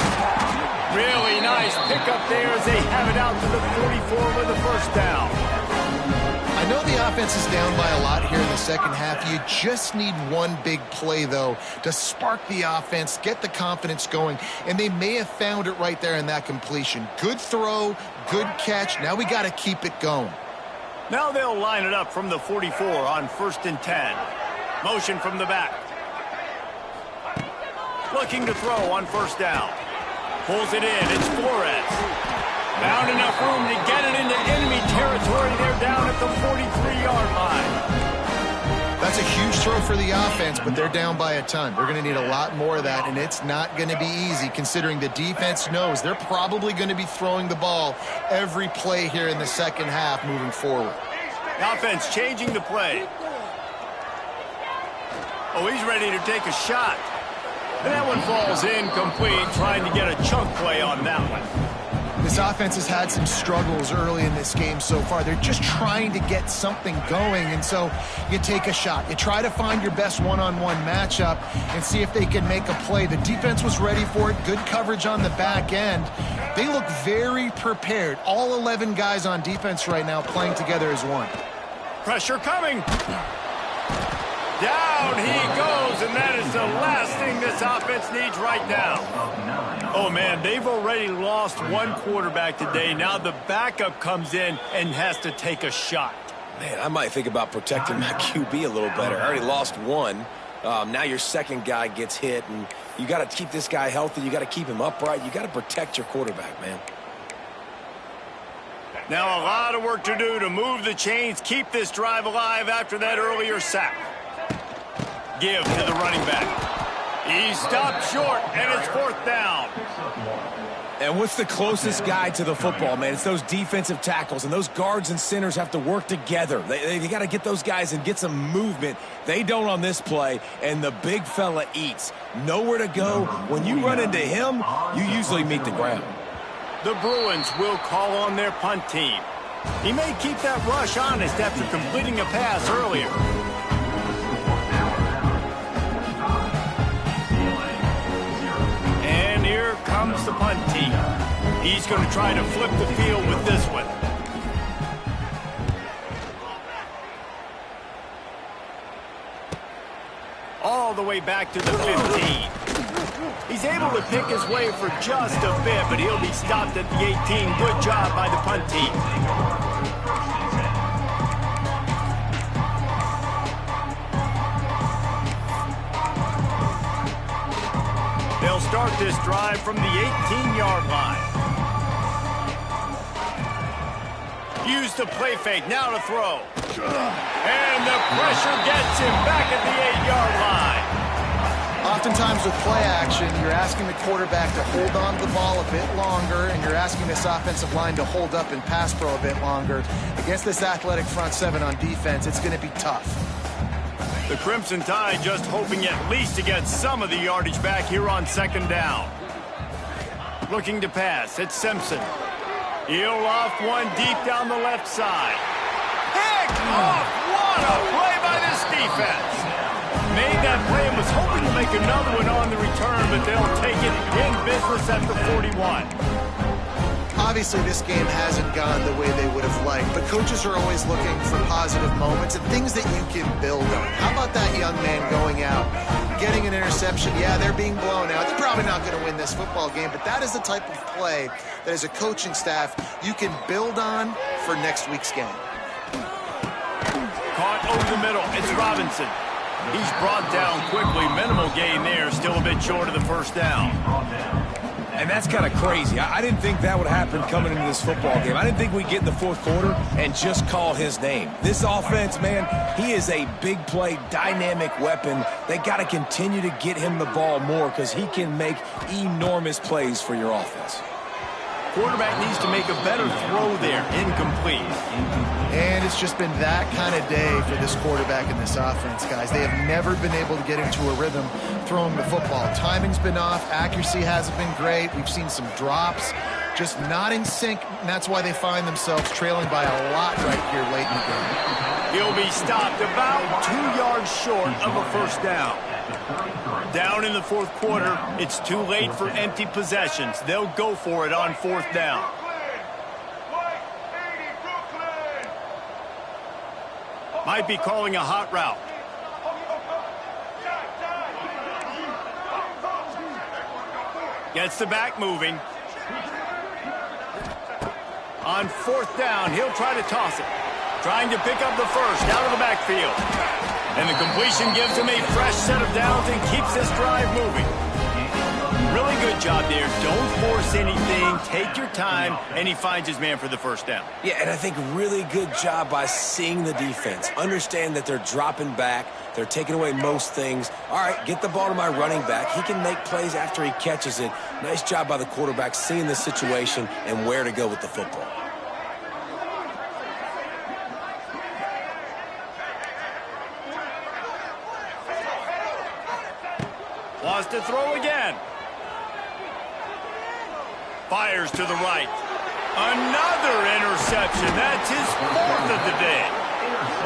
Really nice pickup there as they have it out to the 44 with the first down. I know the offense is down by a lot here in the second half. You just need one big play, though, to spark the offense, get the confidence going, and they may have found it right there in that completion. Good throw, good catch. Now we got to keep it going. Now they'll line it up from the 44 on 1st and 10. Motion from the back. Looking to throw on 1st down. Pulls it in. It's Flores. Found enough room to get it into enemy territory. They're down at the 43-yard line. That's a huge throw for the offense, but they're down by a ton. They're going to need a lot more of that, and it's not going to be easy considering the defense knows they're probably going to be throwing the ball every play here in the second half moving forward. The offense changing the play. Oh, he's ready to take a shot. And that one falls incomplete, trying to get a chunk play on that one. This offense has had some struggles early in this game so far. They're just trying to get something going, and so you take a shot. You try to find your best one-on-one matchup and see if they can make a play. The defense was ready for it. Good coverage on the back end. They look very prepared. All 11 guys on defense right now playing together as one. Pressure coming. Down he goes, and that is the last thing this offense needs right now. Oh, man, they've already lost one quarterback today. Now the backup comes in and has to take a shot. Man, I might think about protecting my QB a little better. I already lost one. Now your second guy gets hit, and you got to keep this guy healthy. You got to keep him upright. You got to protect your quarterback, man. Now a lot of work to do to move the chains, keep this drive alive after that earlier sack. Give to the running back. He stopped short, and it's 4th down. And what's the closest guy to the football, man? It's those defensive tackles, and those guards and centers have to work together. They got to get those guys and get some movement. They don't on this play, and the big fella eats. Nowhere to go. When you run into him, you usually meet the ground. The Bruins will call on their punt team. He may keep that rush honest after completing a pass earlier. Here comes the punt team. He's going to try to flip the field with this one. All the way back to the 15. He's able to pick his way for just a bit, but he'll be stopped at the 18. Good job by the punt team. They'll start this drive from the 18-yard line. Use the play fake, now to throw. And the pressure gets him back at the 8-yard line. Oftentimes with play action, you're asking the quarterback to hold on to the ball a bit longer, and you're asking this offensive line to hold up and pass pro a bit longer. Against this athletic front seven on defense, it's going to be tough. The Crimson Tide just hoping at least to get some of the yardage back here on 2nd down. Looking to pass, it's Simpson. He'll off one deep down the left side. Pick off! What a play by this defense! Made that play and was hoping to make another one on the return, but they'll take it in business at the 41. Obviously, this game hasn't gone the way they would have liked, but coaches are always looking for positive moments and things that you can build on. How about that young man going out, getting an interception? Yeah, they're being blown out. They're probably not going to win this football game, but that is the type of play that as a coaching staff you can build on for next week's game. Caught over the middle. It's Robinson. He's brought down quickly. Minimal gain there. Still a bit short of the 1st down. And that's kind of crazy. I didn't think that would happen coming into this football game. I didn't think we'd get in the 4th quarter and just call his name. This offense, man, he is a big play, dynamic weapon. They got to continue to get him the ball more because he can make enormous plays for your offense. quarterback needs to make a better throw there. Incomplete. And it's just been that kind of day for this quarterback and this offense, guys. They have never been able to get into a rhythm throwing the football. Timing's been off. Accuracy hasn't been great. We've seen some drops. Just not in sync, and that's why they find themselves trailing by a lot right here late in the game. He'll be stopped about 2 yards short of a first down. Down in the fourth quarter, it's too late for empty possessions. They'll go for it on fourth down. Might be calling a hot route. Gets the back moving. On fourth down, he'll try to toss it. Trying to pick up the first out of the backfield. And the completion gives him a fresh set of downs and keeps this drive moving. Really good job there. Don't force anything. Take your time, and he finds his man for the first down. Yeah, and I think really good job by seeing the defense. Understand that they're dropping back. They're taking away most things. All right, get the ball to my running back. He can make plays after he catches it. Nice job by the quarterback seeing the situation and where to go with the football. Wants to throw again. Fires to the right. Another interception. That's his fourth of the day.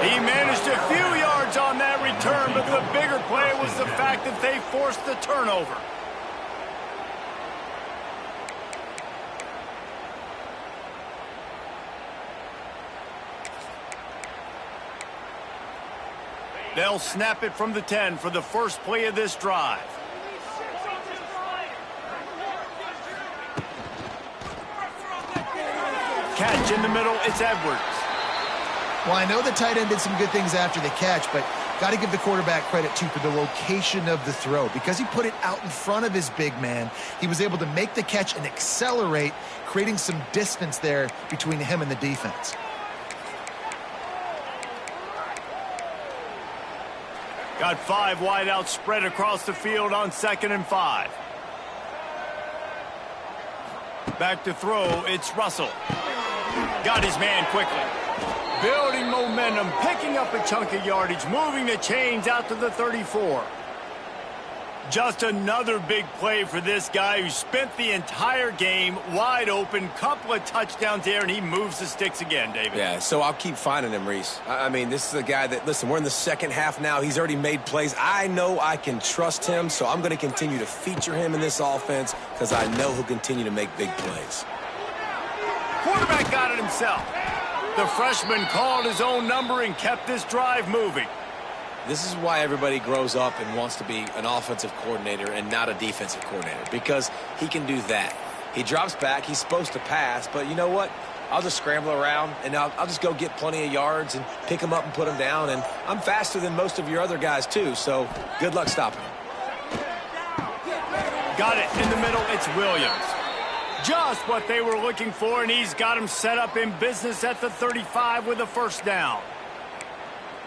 He managed a few yards on that return, but the bigger play was the fact that they forced the turnover. They'll snap it from the 10 for the first play of this drive. Catch in the middle, it's Edwards. Well, I know the tight end did some good things after the catch, but got to give the quarterback credit, too, for the location of the throw. Because he put it out in front of his big man, he was able to make the catch and accelerate, creating some distance there between him and the defense. Got 5 wide out spread across the field on 2nd and 5. Back to throw, it's Russell. Got his man quickly. Building momentum, picking up a chunk of yardage, moving the chains out to the 34. Just another big play for this guy who spent the entire game wide open, couple of touchdowns there, and he moves the sticks again, David. Yeah, so I'll keep finding him, Reese. I mean, this is a guy that, listen, we're in the second half now. He's already made plays. I know I can trust him, so I'm going to continue to feature him in this offense because I know he'll continue to make big plays. Quarterback got it himself. The freshman called his own number and kept this drive moving. This is why everybody grows up and wants to be an offensive coordinator and not a defensive coordinator, because he can do that. He drops back. He's supposed to pass, but you know what? I'll just scramble around, and I'll just go get plenty of yards and pick him up and put him down, and I'm faster than most of your other guys, too, so good luck stopping him. Got it in the middle. It's Williams. Just what they were looking for, and he's got him set up in business at the 35 with a first down.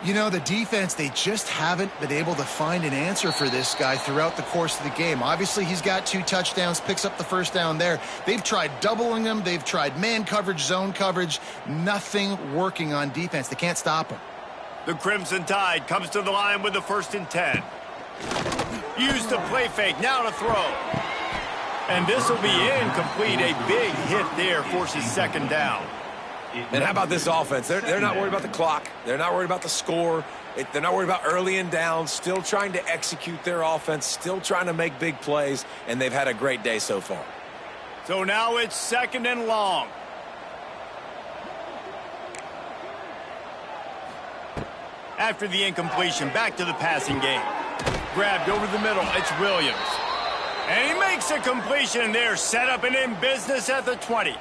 You know, the defense, they just haven't been able to find an answer for this guy throughout the course of the game. Obviously, he's got 2 touchdowns, picks up the first down there. They've tried doubling him. They've tried man coverage, zone coverage. Nothing working on defense. They can't stop him. The Crimson Tide comes to the line with the 1st and 10. Use the play fake, now to throw. And this will be incomplete. A big hit there forces 2nd down. And how about this offense? They're not worried about the clock. They're not worried about the score. They're not worried about early and down. Still trying to execute their offense. Still trying to make big plays. And they've had a great day so far. So now it's 2nd and long. After the incompletion, back to the passing game. Grabbed over the middle. It's Williams. And he makes a completion there. Set up and in business at the 20.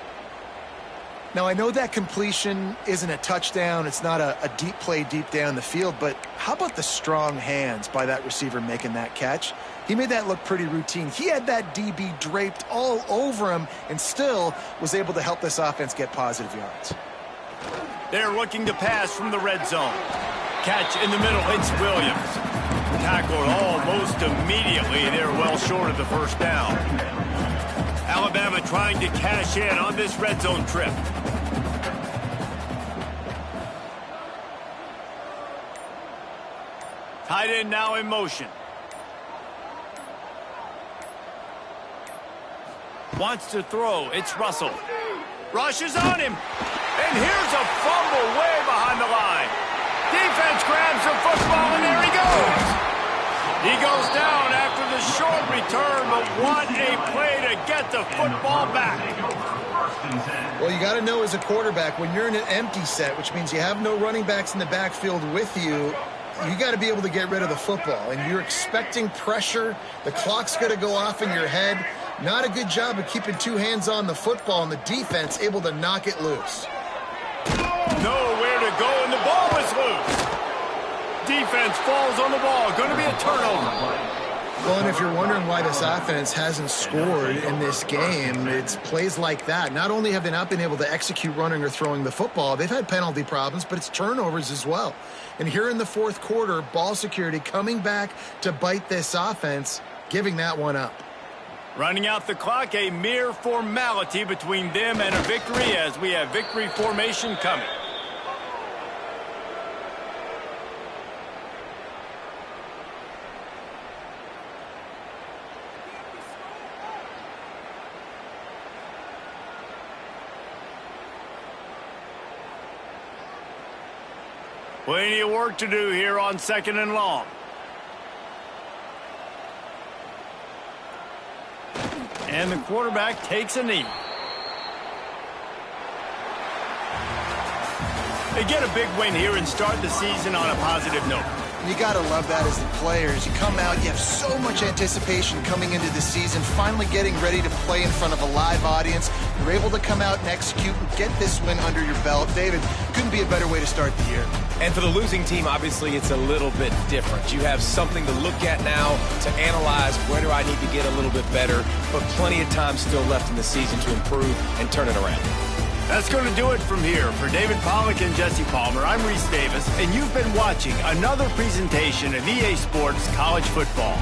Now, I know that completion isn't a touchdown. It's not a deep play deep down the field, but how about the strong hands by that receiver making that catch? He made that look pretty routine. He had that DB draped all over him and still was able to help this offense get positive yards. They're looking to pass from the red zone. Catch in the middle. It's Williams. Tackled almost immediately. They're well short of the first down. Alabama trying to cash in on this red zone trip. Tight end now in motion. Wants to throw. It's Russell. Rushes on him. And here's a fumble way behind the line. Defense grabs the football, and there he goes. He goes down after the short return, but what a play to get the football back. Well, you got to know as a quarterback, when you're in an empty set, which means you have no running backs in the backfield with you, you got to be able to get rid of the football. And you're expecting pressure. The clock's going to go off in your head. Not a good job of keeping two hands on the football, and the defense able to knock it loose. Nowhere to go, and the ball is loose. Defense falls on the ball. Going to be a turnover. Well, and if you're wondering why this offense hasn't scored in this game, it's plays like that. Not only have they not been able to execute running or throwing the football, they've had penalty problems, but it's turnovers as well. And here in the fourth quarter, ball security coming back to bite this offense, giving that one up. Running out the clock, a mere formality between them and a victory as we have victory formation coming. Plenty of work to do here on 2nd and long. And the quarterback takes a knee. They get a big win here and start the season on a positive note. You got to love that as the players. You come out, you have so much anticipation coming into the season, finally getting ready to play in front of a live audience. You're able to come out and execute and get this win under your belt. David, couldn't be a better way to start the year. And for the losing team, obviously, it's a little bit different. You have something to look at now to analyze where do I need to get a little bit better, but plenty of time still left in the season to improve and turn it around. That's going to do it from here. For David Pollack and Jesse Palmer, I'm Reese Davis, and you've been watching another presentation of EA Sports College Football.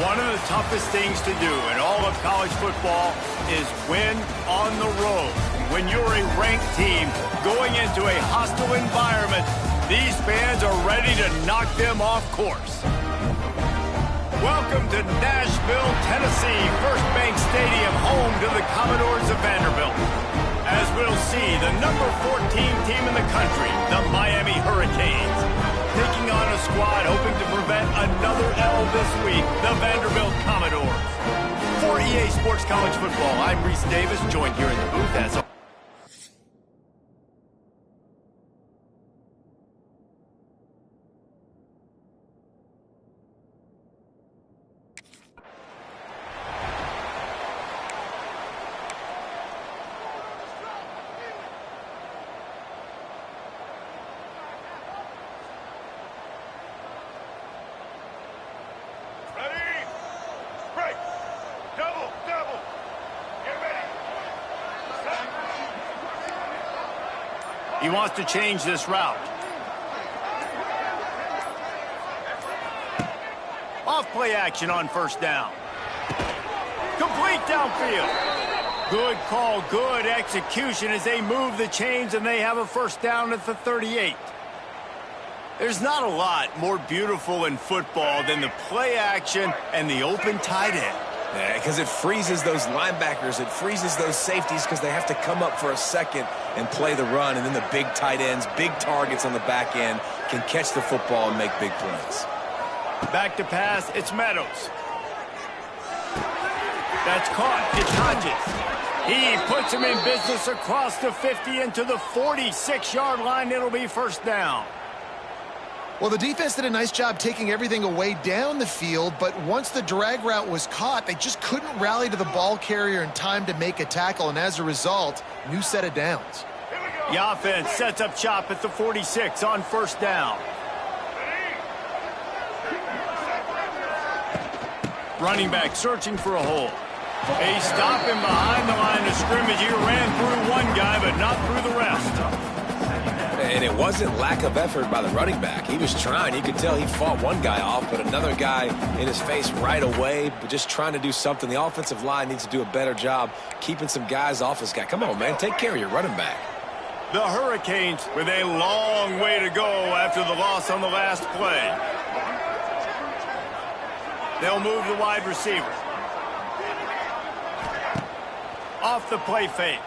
One of the toughest things to do in all of college football is win on the road. When you're a ranked team going into a hostile environment, these fans are ready to knock them off course. Welcome to Nashville, Tennessee, First Bank Stadium, home to the Commodores of Vanderbilt. As we'll see, the number 14 team in the country, the Miami Hurricanes, taking on a squad hoping to prevent another L this week, the Vanderbilt Commodores. For EA Sports College Football, I'm Reese Davis, joined here in the booth as he wants to change this route. Off play action on first down. Complete downfield. Good call, good execution as they move the chains and they have a first down at the 38. There's not a lot more beautiful in football than the play action and the open tight end. Yeah, because it freezes those linebackers. It freezes those safeties because they have to come up for a second and play the run. And then the big tight ends, big targets on the back end can catch the football and make big plays. Back to pass, it's Meadows. That's caught. It's Hodges. He puts him in business across the 50 into the 46-yard line. It'll be first down. Well, the defense did a nice job taking everything away down the field, but once the drag route was caught, they just couldn't rally to the ball carrier in time to make a tackle, and as a result, new set of downs. The offense sets up shop at the 46 on first down. Running back searching for a hole. They stop him behind the line of scrimmage. He ran through one guy, but not through the rest. And it wasn't lack of effort by the running back. He was trying. You could tell he fought one guy off, but another guy in his face right away, but just trying to do something. The offensive line needs to do a better job keeping some guys off his guy. Come on, man. Take care of your running back. The Hurricanes with a long way to go after the loss on the last play. They'll move the wide receiver. Off the play fake.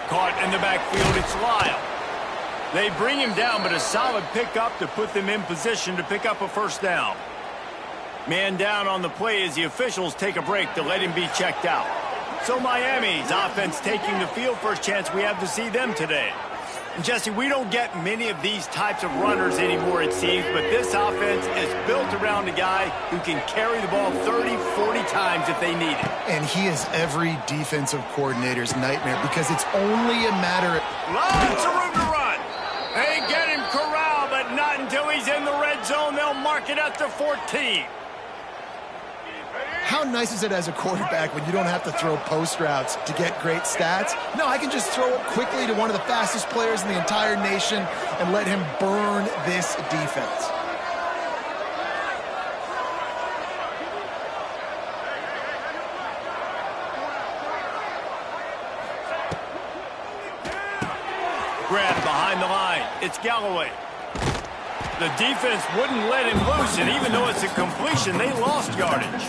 Caught in the backfield, it's Lyle. They bring him down, but a solid pickup to put them in position to pick up a first down. Man down on the play as the officials take a break to let him be checked out. So Miami's offense taking the field. First chance we have to see them today. And Jesse, we don't get many of these types of runners anymore, it seems, but this offense is built around a guy who can carry the ball 30, 40 times if they need it. And he is every defensive coordinator's nightmare because it's only a matter of... Lots of room to run. They get him corralled, but not until he's in the red zone. They'll mark it at the 14. How nice is it as a quarterback when you don't have to throw post routes to get great stats? No, I can just throw it quickly to one of the fastest players in the entire nation and let him burn this defense. Grab behind the line. It's Galloway. The defense wouldn't let him loose, and even though it's a completion, they lost yardage.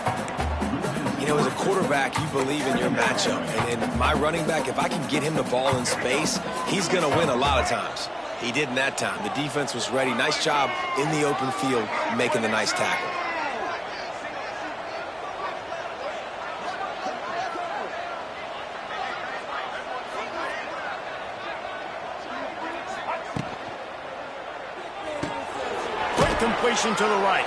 You know, as a quarterback, you believe in your matchup. And my running back, if I can get him the ball in space, he's going to win a lot of times. He did in that time. The defense was ready. Nice job in the open field making the nice tackle. Quick completion to the right.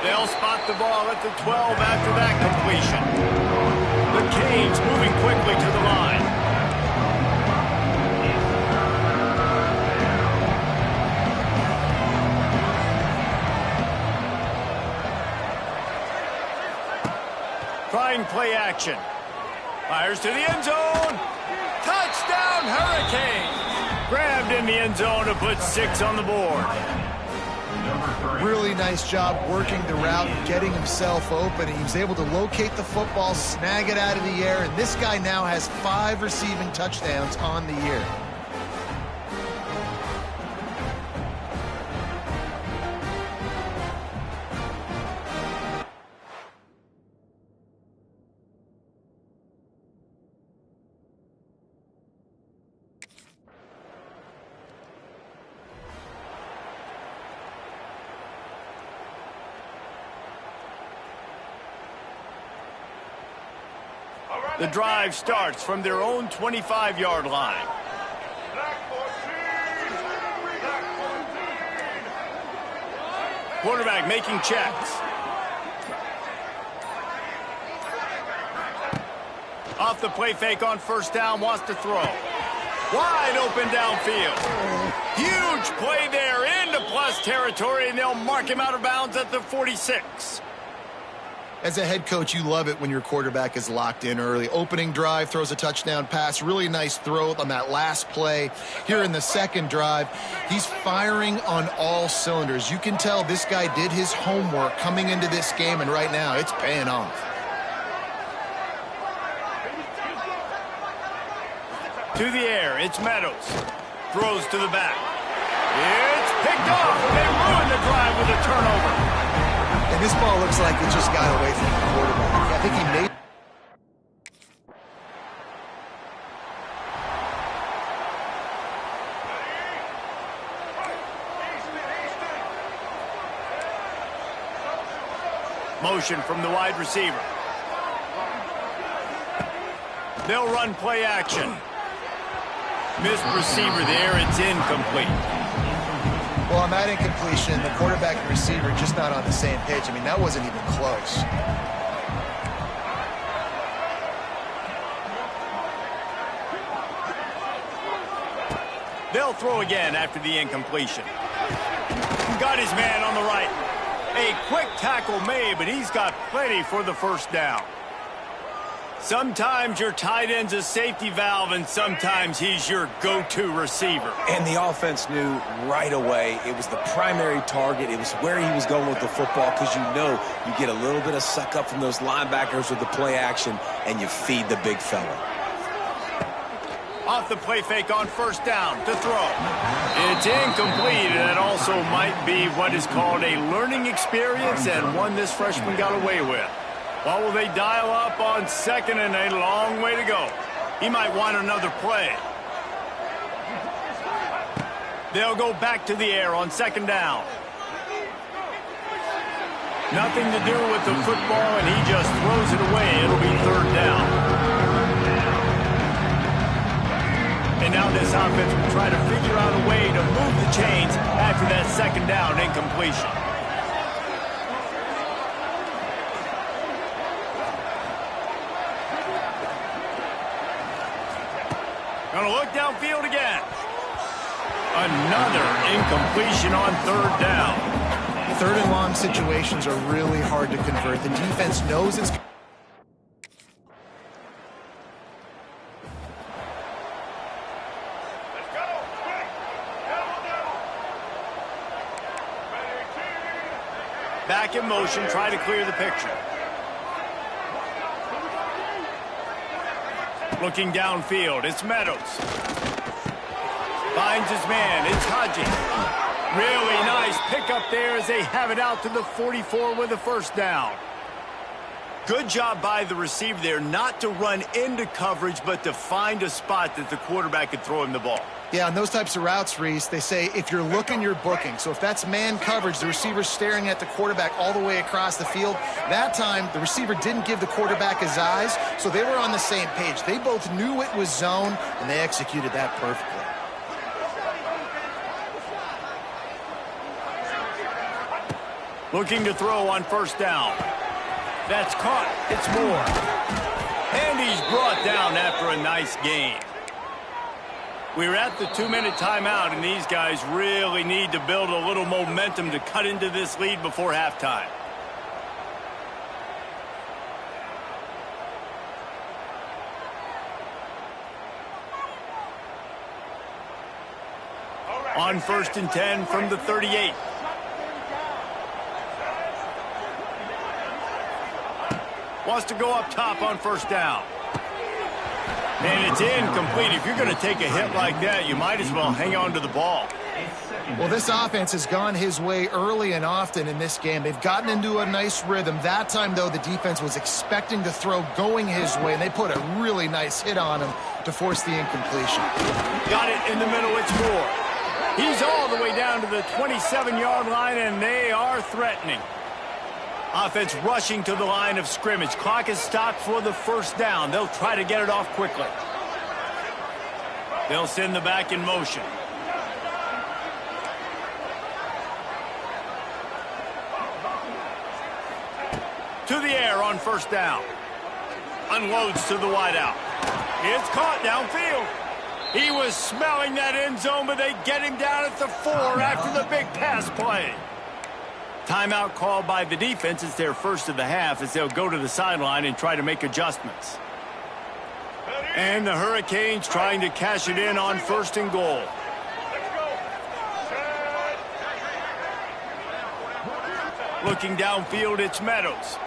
They'll spot the ball at the 12 after that completion. The Canes moving quickly to the line. Trying play action. Fires to the end zone. Touchdown, Hurricanes. Grabbed in the end zone to put 6 on the board. Really nice job working the route and getting himself open. He was able to locate the football, snag it out of the air, and this guy now has 5 receiving touchdowns on the year. The drive starts from their own 25-yard line. Quarterback making checks. Off the play fake on first down, wants to throw. Wide open downfield. Huge play there into plus territory, and they'll mark him out of bounds at the 46. As a head coach, you love it when your quarterback is locked in early. Opening drive, throws a touchdown pass. Really nice throw on that last play. Here in the second drive, he's firing on all cylinders. You can tell this guy did his homework coming into this game, and right now it's paying off. To the air, it's Meadows. Throws to the back. It's picked off. They ruined the drive with a turnover. And this ball looks like it just got away from the quarterback. I think he made... Motion from the wide receiver. They'll run play action. Missed receiver there. It's incomplete. Well, on that incompletion, the quarterback and receiver just not on the same page. I mean, that wasn't even close. They'll throw again after the incompletion. Got his man on the right. A quick tackle made, but he's got plenty for the first down. Sometimes your tight end's a safety valve, and sometimes he's your go-to receiver. And the offense knew right away it was the primary target. It was where he was going with the football, because you know you get a little bit of suck up from those linebackers with the play action, and you feed the big fella. Off the play fake on first down to throw. It's incomplete, and it also might be what is called a learning experience, and one this freshman got away with. Well, will they dial up on second and a long way to go? He might want another play. They'll go back to the air on second down. Nothing to do with the football, and he just throws it away. It'll be third down. And now this offense will try to figure out a way to move the chains after that second down incompletion. Gonna look downfield again. Another incompletion on third down. Third and long situations are really hard to convert. The defense knows it's... Back in motion, try to clear the picture. Looking downfield, it's Meadows. Finds his man, it's Haji. Really nice pickup there as they have it out to the 44 with a first down. Good job by the receiver there not to run into coverage, but to find a spot that the quarterback could throw him the ball. Yeah, on those types of routes, Reese, they say if you're looking, you're booking. So if that's man coverage, the receiver's staring at the quarterback all the way across the field. That time, the receiver didn't give the quarterback his eyes, so they were on the same page. They both knew it was zone, and they executed that perfectly. Looking to throw on first down. That's caught. It's Moore. And he's brought down after a nice gain. We're at the 2-minute timeout, and these guys really need to build a little momentum to cut into this lead before halftime. On 1st and 10 from the 38. Wants to go up top on first down. And it's incomplete. If you're going to take a hit like that, you might as well hang on to the ball. Well, this offense has gone his way early and often in this game. They've gotten into a nice rhythm. That time, though, the defense was expecting to throw going his way, and they put a really nice hit on him to force the incompletion. Got it in the middle. It's Moore. He's all the way down to the 27-yard line, and they are threatening. Offense rushing to the line of scrimmage. Clock is stopped for the first down. They'll try to get it off quickly. They'll send the back in motion. To the air on first down. Unloads to the wideout. It's caught downfield. He was smelling that end zone, but they get him down at the 4 after the big pass play. Timeout called by the defense. It's their first of the half as they'll go to the sideline and try to make adjustments. And the Hurricanes trying to cash it in on first and goal. Looking downfield, it's Meadows.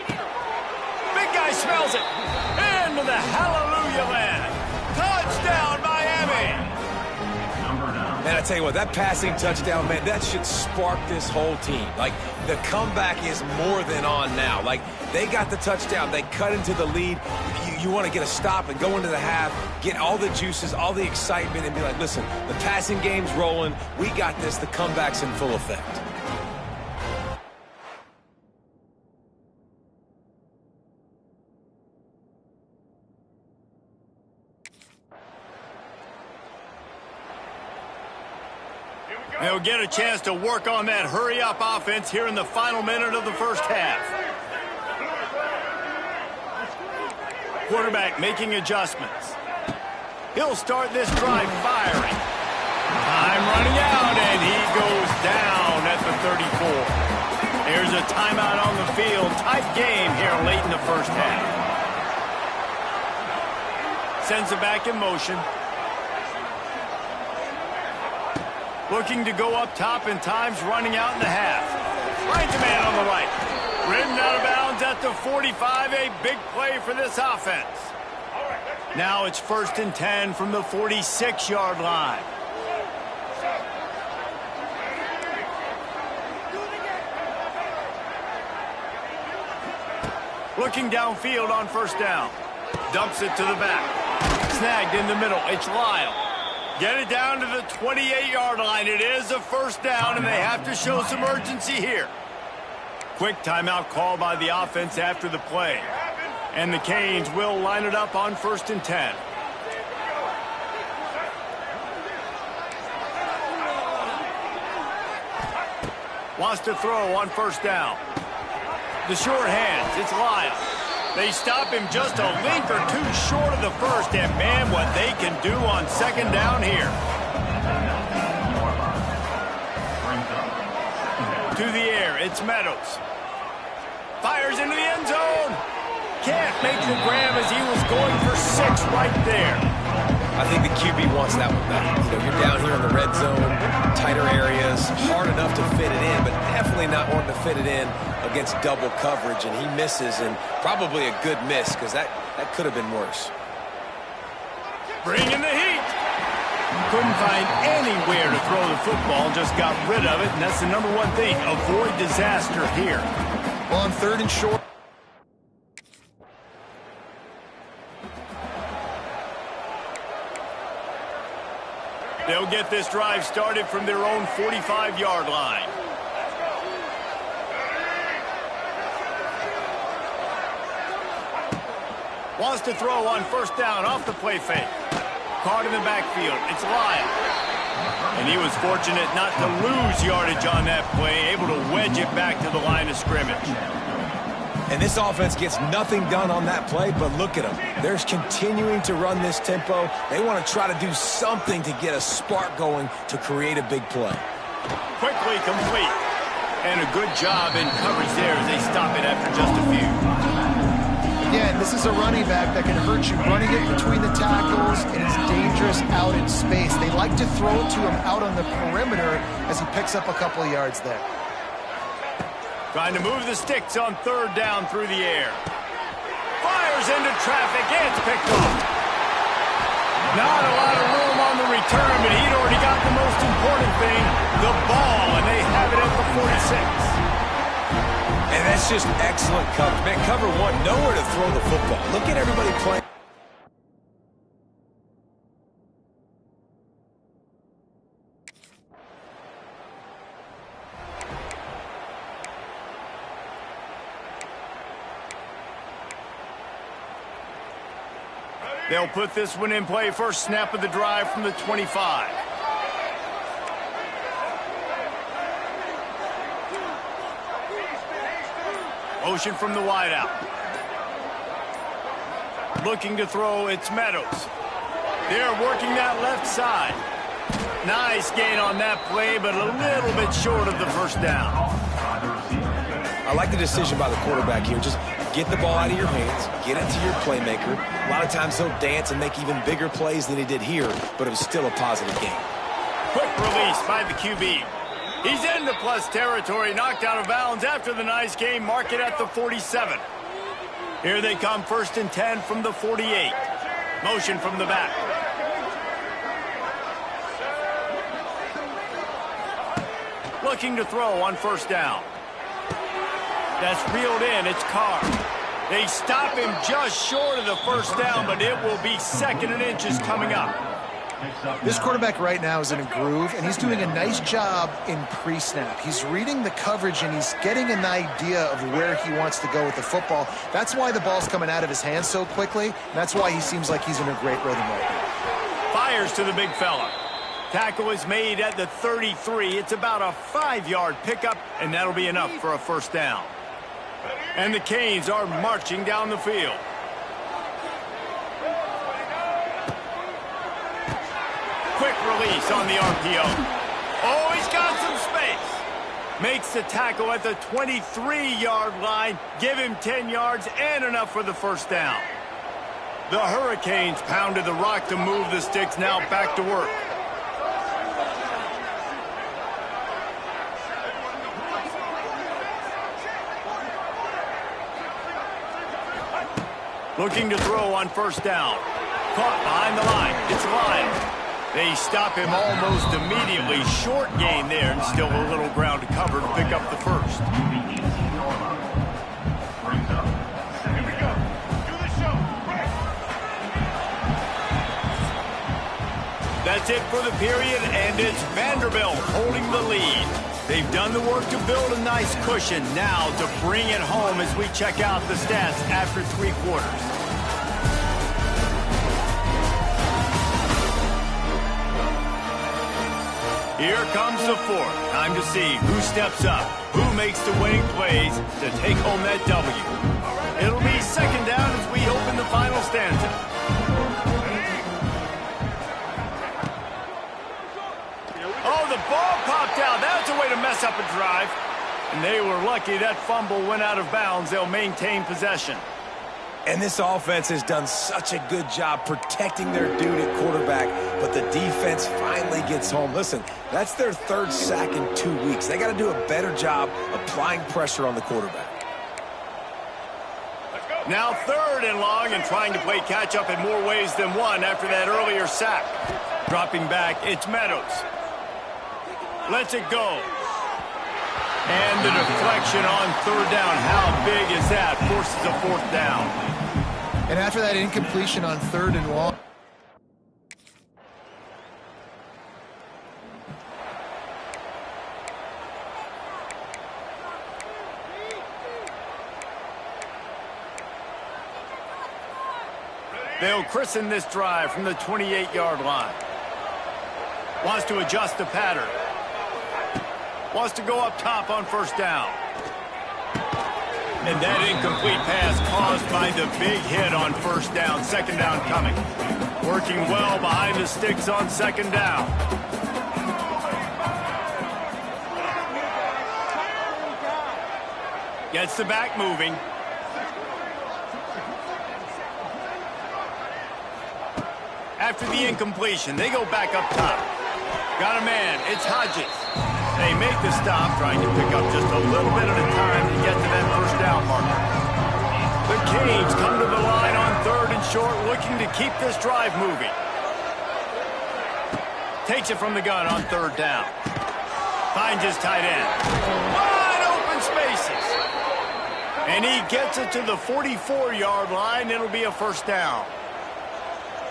Big guy smells it. Into the hallelujah land. Touchdown, Miami. Man, I tell you what, that passing touchdown, man, that should spark this whole team. Like, the comeback is more than on now. Like, they got the touchdown. They cut into the lead. You want to get a stop and go into the half, get all the juices, all the excitement, and be like, listen, the passing game's rolling. We got this. The comeback's in full effect. They'll get a chance to work on that hurry-up offense here in the final minute of the first half. Quarterback making adjustments. He'll start this drive firing. Time running out, and he goes down at the 34. There's a timeout on the field. Tight game here late in the first half. Sends it back in motion. Looking to go up top, and time's running out in the half. Finds a man on the right. Ridden out of bounds at the 45. A big play for this offense. Now it's 1st and 10 from the 46-yard line. Looking downfield on first down. Dumps it to the back. Snagged in the middle. It's Lyle. Get it down to the 28-yard line. It is a first down, and they have to show some urgency here. Quick timeout call by the offense after the play. And the Canes will line it up on 1st and 10. Wants to throw on first down. The short hands, it's Lyle. They stop him just a link or two short of the first, and man, what they can do on second down here. To the air, it's Meadows. Fires into the end zone. Can't make the grab as he was going for 6 right there. I think the QB wants that one back. You know, you're down here in the red zone, tighter areas, hard enough to fit it in, but definitely not wanting to fit it in against double coverage, and he misses, and probably a good miss because that could have been worse. Bringing the heat. Couldn't find anywhere to throw the football, just got rid of it, and that's the number one thing. Avoid disaster here. On 3rd and short. They'll get this drive started from their own 45-yard line. Wants to throw on first down off the play fake. Caught in the backfield. It's Lyle. And he was fortunate not to lose yardage on that play, able to wedge it back to the line of scrimmage. And this offense gets nothing done on that play, but look at them. They're continuing to run this tempo. They want to try to do something to get a spark going to create a big play. Quickly complete. And a good job in coverage there as they stop it after just a few. Again, this is a running back that can hurt you. Running it between the tackles, and it's dangerous out in space. They like to throw it to him out on the perimeter as he picks up a couple of yards there. Trying to move the sticks on third down through the air. Fires into traffic. It's picked off. Not a lot of room on the return, but he'd already got the most important thing, the ball, and they have it at the 46. And that's just excellent coverage. Man, cover one, nowhere to throw the football. Look at everybody playing. They'll put this one in play. First snap of the drive from the 25. Motion from the wideout. Looking to throw, it's Meadows. They're working that left side. Nice gain on that play, but a little bit short of the first down. I like the decision by the quarterback here. Just get the ball out of your hands, get it to your playmaker. A lot of times he'll dance and make even bigger plays than he did here, but it was still a positive game. Quick release by the QB. He's into plus territory, knocked out of bounds after the nice game. Mark it at the 47. Here they come, 1st and 10 from the 48. Motion from the back. Looking to throw on first down. That's reeled in. It's Carr. They stop him just short of the first down, but it will be 2nd and inches coming up. This quarterback right now is in a groove, and he's doing a nice job in pre-snap. He's reading the coverage, and he's getting an idea of where he wants to go with the football. That's why the ball's coming out of his hands so quickly, and that's why he seems like he's in a great rhythm right now. Fires to the big fella. Tackle is made at the 33. It's about a 5-yard pickup, and that'll be enough for a first down. And the Canes are marching down the field. Quick release on the RPO. Oh, he's got some space. Makes the tackle at the 23-yard line. Give him 10 yards and enough for the first down. The Hurricanes pounded the rock to move the sticks. Now back to work. Looking to throw on first down. Caught behind the line. It's Lyon. They stop him almost immediately. Short gain there, and still a little ground to cover to pick up the first. That's it for the period, and it's Vanderbilt holding the lead. They've done the work to build a nice cushion. Now to bring it home as we check out the stats after 3 quarters. Here comes the fourth. Time to see who steps up, who makes the winning plays to take home that W. It'll be 2nd down as we open the final stanza. Oh, the ball popped out. That's a way to mess up a drive. And they were lucky that fumble went out of bounds. They'll maintain possession. And this offense has done such a good job protecting their dude at quarterback, but the defense finally gets home. Listen, that's their 3rd sack in 2 weeks. They got to do a better job applying pressure on the quarterback. Now 3rd and long, and trying to play catch-up in more ways than one after that earlier sack. Dropping back, it's Meadows. Lets it go. And the deflection on 3rd down. How big is that? Forces a 4th down. And after that incompletion on 3rd and long. They'll christen this drive from the 28-yard line. Wants to adjust the pattern. Wants to go up top on first down. And that incomplete pass caused by the big hit on first down. 2nd down coming. Working well behind the sticks on 2nd down. Gets the back moving. After the incompletion, they go back up top. Got a man. It's Hodges. They make the stop, trying to pick up just a little bit at a time to get to that first down marker. The Canes come to the line on 3rd and short, looking to keep this drive moving. Takes it from the gun on 3rd down. Finds his tight end. Wide open spaces. And he gets it to the 44-yard line. It'll be a first down.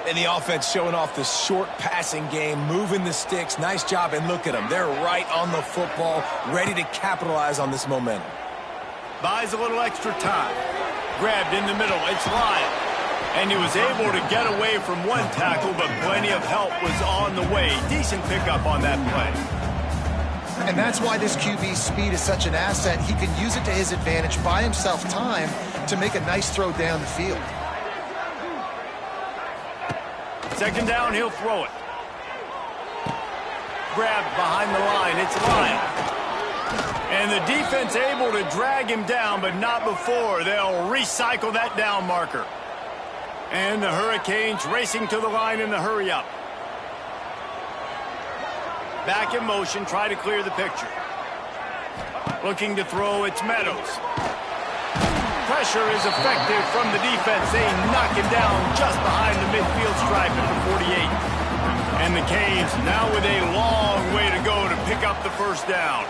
And the offense showing off the short passing game, moving the sticks. Nice job, and look at them. They're right on the football, ready to capitalize on this momentum. Buys a little extra time. Grabbed in the middle. It's Lyon. And he was able to get away from one tackle, but plenty of help was on the way. Decent pickup on that play. And that's why this QB's speed is such an asset. He can use it to his advantage, buy himself time to make a nice throw down the field. 2nd down, he'll throw it. Grabbed behind the line. It's Lyon. And the defense able to drag him down, but not before. They'll recycle that down marker. And the Hurricanes racing to the line in the hurry-up. Back in motion, try to clear the picture. Looking to throw, it's Meadows. Pressure is effective from the defense. They knock him down just behind the midfield stripe at the 48. And the Canes now with a long way to go to pick up the first down.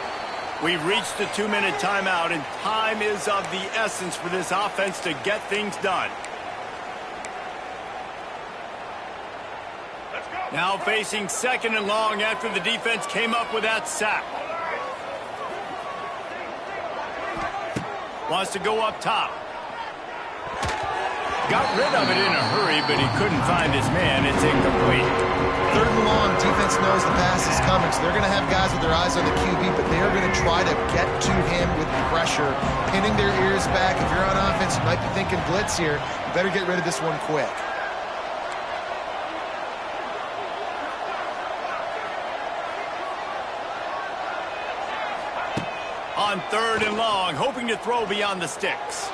We've reached the 2-minute timeout, and time is of the essence for this offense to get things done. Now facing 2nd and long after the defense came up with that sack. Wants to go up top. Got rid of it in a hurry, but he couldn't find his man. It's incomplete. 3rd and long, defense knows the pass is coming, so they're going to have guys with their eyes on the QB, but they are going to try to get to him with pressure, pinning their ears back. If you're on offense, you might be thinking blitz here. You better get rid of this one quick. On 3rd and long, hoping to throw beyond the sticks.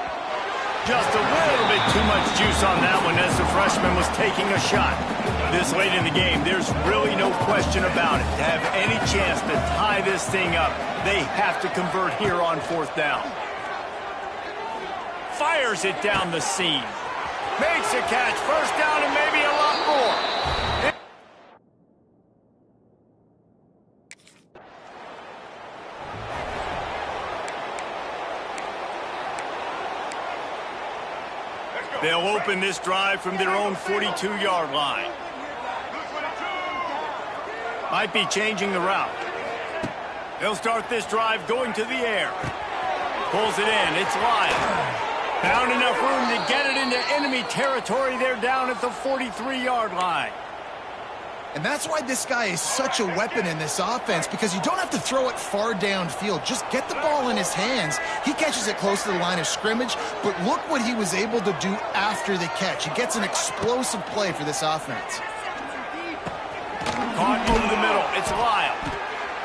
Just a little bit too much juice on that one as the freshman was taking a shot. This late in the game, there's really no question about it. To have any chance to tie this thing up, they have to convert here on 4th down. Fires it down the seam. Makes a catch. First down and maybe a lot more. They'll open this drive from their own 42-yard line. Might be changing the route. They'll start this drive going to the air. Pulls it in. It's Lyon. Found enough room to get it into enemy territory. They're down at the 43-yard line. And that's why this guy is such a weapon in this offense, because you don't have to throw it far downfield. Just get the ball in his hands. He catches it close to the line of scrimmage, but look what he was able to do after the catch. He gets an explosive play for this offense. Caught over the middle. It's Lyle.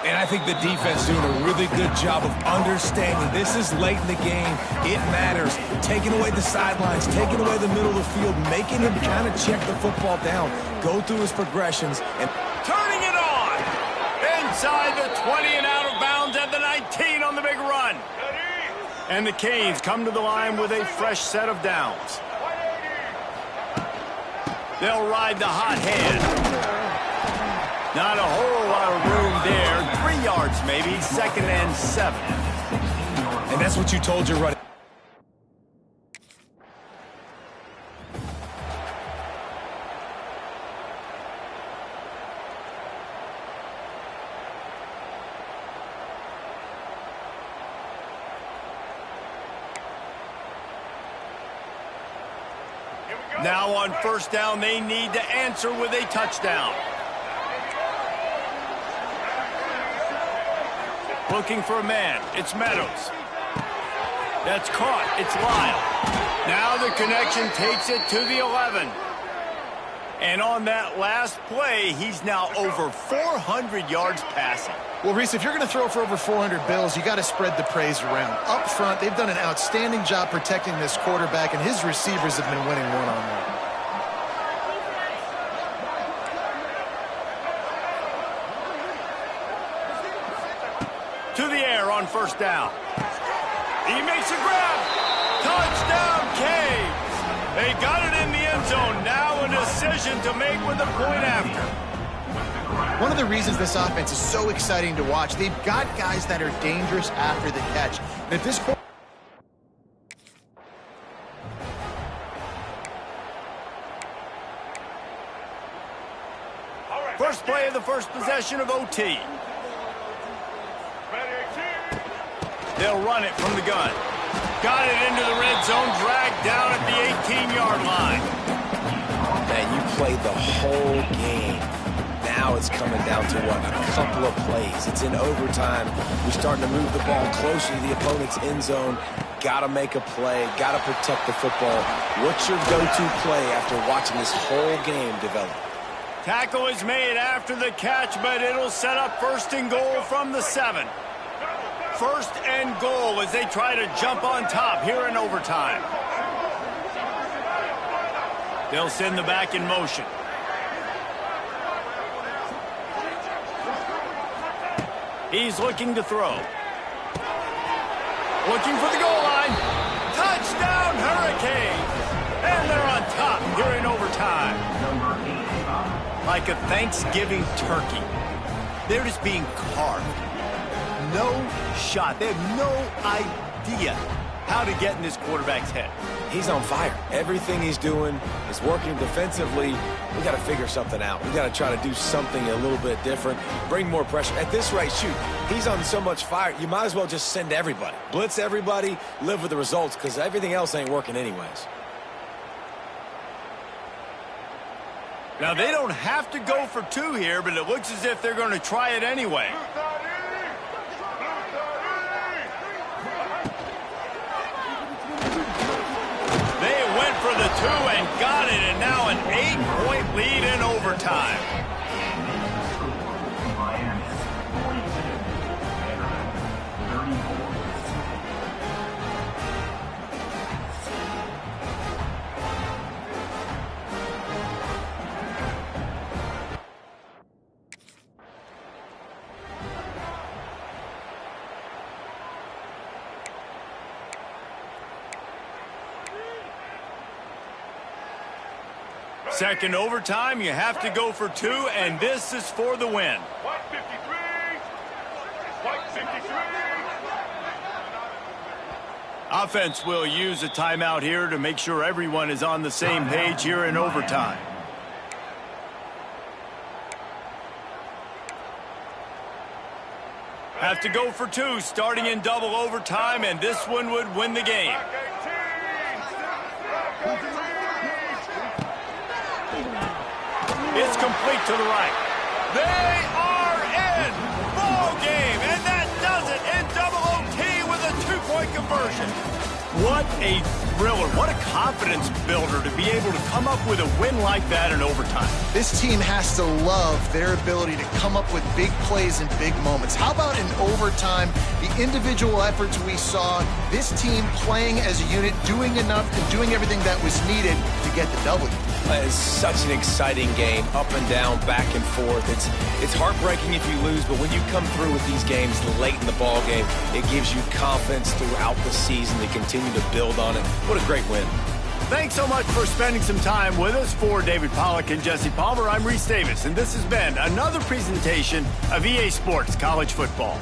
And I think the defense doing a really good job of understanding this is late in the game. It matters. Taking away the sidelines, taking away the middle of the field, making him kind of check the football down, go through his progressions, and turning it on. Inside the 20 and out of bounds at the 19 on the big run. And the Canes come to the line with a fresh set of downs. They'll ride the hot hand. Not a whole lot of room there. 3 yards maybe, 2nd and 7. And that's what you told your running. Now on 1st down, they need to answer with a touchdown. Looking for a man. It's Meadows. That's caught. It's Lyle. Now the connection takes it to the 11. And on that last play, he's now over 400 yards passing. Well, Reese, if you're going to throw for over 400 bills, you got to spread the praise around. Up front, they've done an outstanding job protecting this quarterback, and his receivers have been winning one-on-one. to the air on first down. He makes a grab. Touchdown, Canes. They got it in the end zone. Now a decision to make with the point after. One of the reasons this offense is so exciting to watch, they've got guys that are dangerous after the catch. And if this first play of the first possession of OT. They'll run it from the gun. Got it into the red zone, dragged down at the 18-yard line. Man, you played the whole game. Now it's coming down to what? A couple of plays. It's in overtime. You're starting to move the ball closer to the opponent's end zone. Got to make a play. Got to protect the football. What's your go-to play after watching this whole game develop? Tackle is made after the catch, but it'll set up first and goal from the 7. First and goal as they try to jump on top here in overtime. They'll send the back in motion. He's looking to throw. Looking for the goal line. Touchdown, Hurricanes! And they're on top here in overtime. Like a Thanksgiving turkey. They're just being carved. No shot. They have no idea how to get in this quarterback's head. He's on fire. Everything he's doing is working defensively. We got to figure something out. We got to try to do something a little bit different, bring more pressure. At this rate, shoot, he's on so much fire, you might as well just send everybody. Blitz everybody, live with the results, because everything else ain't working anyways. Now, they don't have to go for 2 here, but it looks as if they're going to try it anyway. They went for the 2 and got it, and now an 8-point lead in overtime. Second overtime, you have to go for 2, and this is for the win. Offense will use a timeout here to make sure everyone is on the same page here in overtime. Have to go for 2, starting in double overtime, and this one would win the game. It's complete to the right. They are in! Ball game! And that does it in double OT with a 2-point conversion. What a thriller. What a confidence builder to be able to come up with a win like that in overtime. This team has to love their ability to come up with big plays in big moments. How about in overtime, the individual efforts we saw, this team playing as a unit, doing enough and doing everything that was needed to get the W. It's such an exciting game, up and down, back and forth. It's heartbreaking if you lose, but when you come through with these games late in the ball game, it gives you confidence throughout the season to continue to build on it. What a great win. Thanks so much for spending some time with us. For David Pollack and Jesse Palmer, I'm Reese Davis, and this has been another presentation of EA Sports College Football.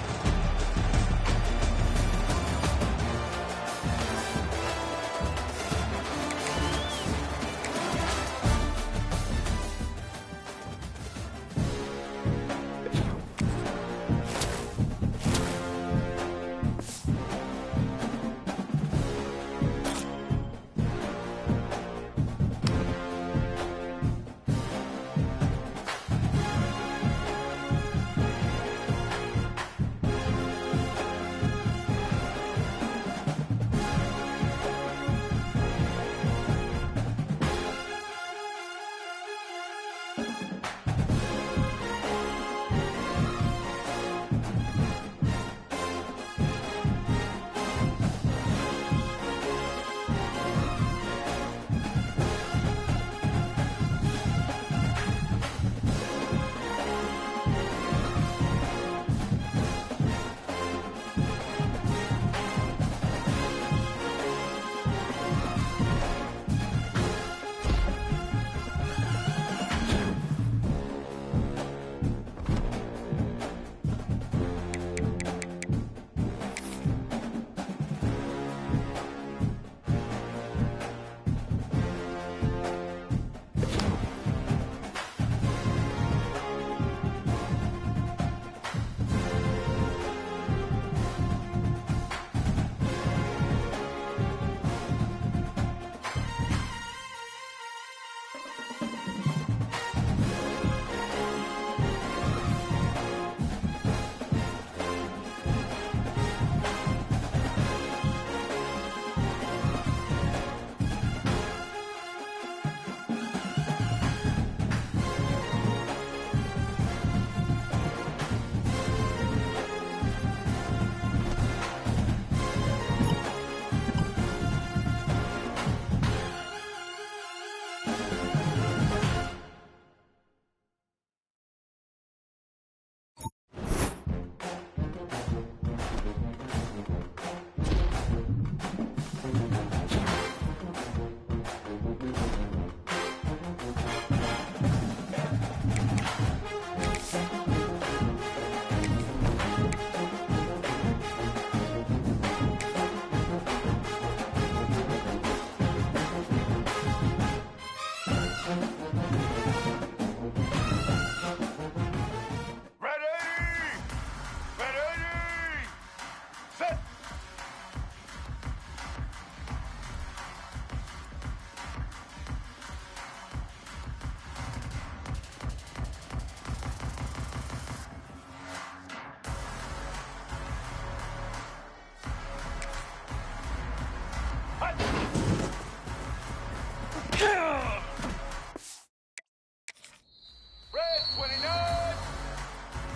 29.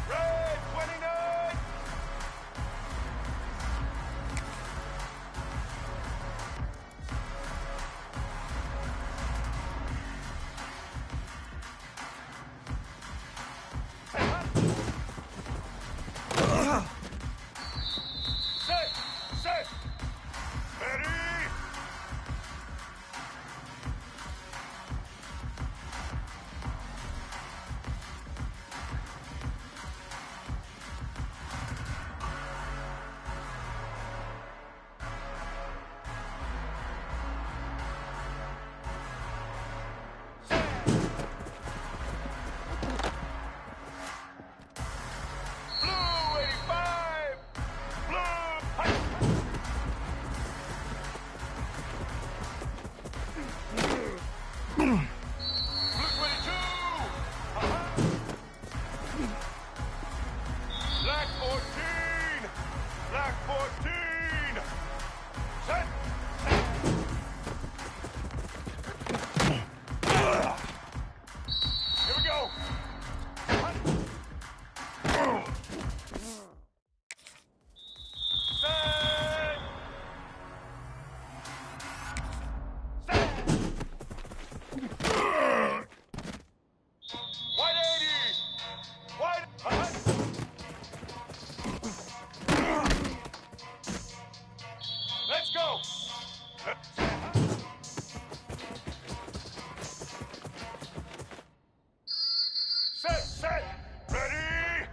Red 29. Set. Ready. Blue 85. Blue. Blue 22. Black 14. Black 14. Set. Here we go. Set. White 80. White. Let's go. Set. Ready.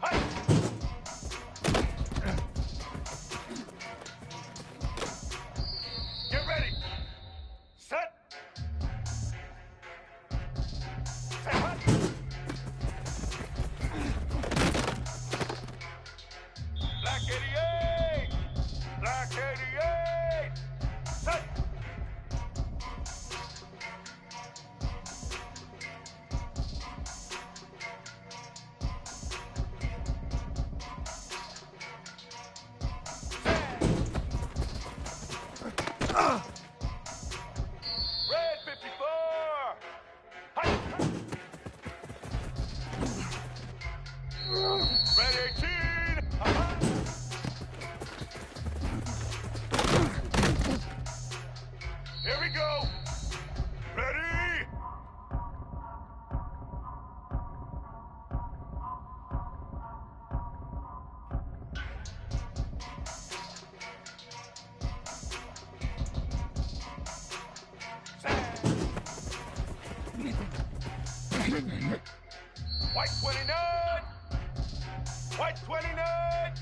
Hey. Get ready. Set. Set. Black 88. Black 88. Set. Red 54. Hi. Red 18. Here we go. Ready. White 29. White 29.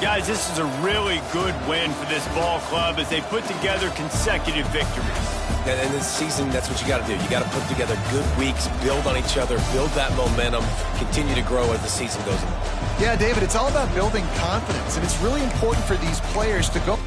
Guys, this is a really good win for this ball club as they put together consecutive victories. And in this season, that's what you got to do. You got to put together good weeks, build on each other, build that momentum, continue to grow as the season goes on. Yeah, David, it's all about building confidence, and it's really important for these players to go.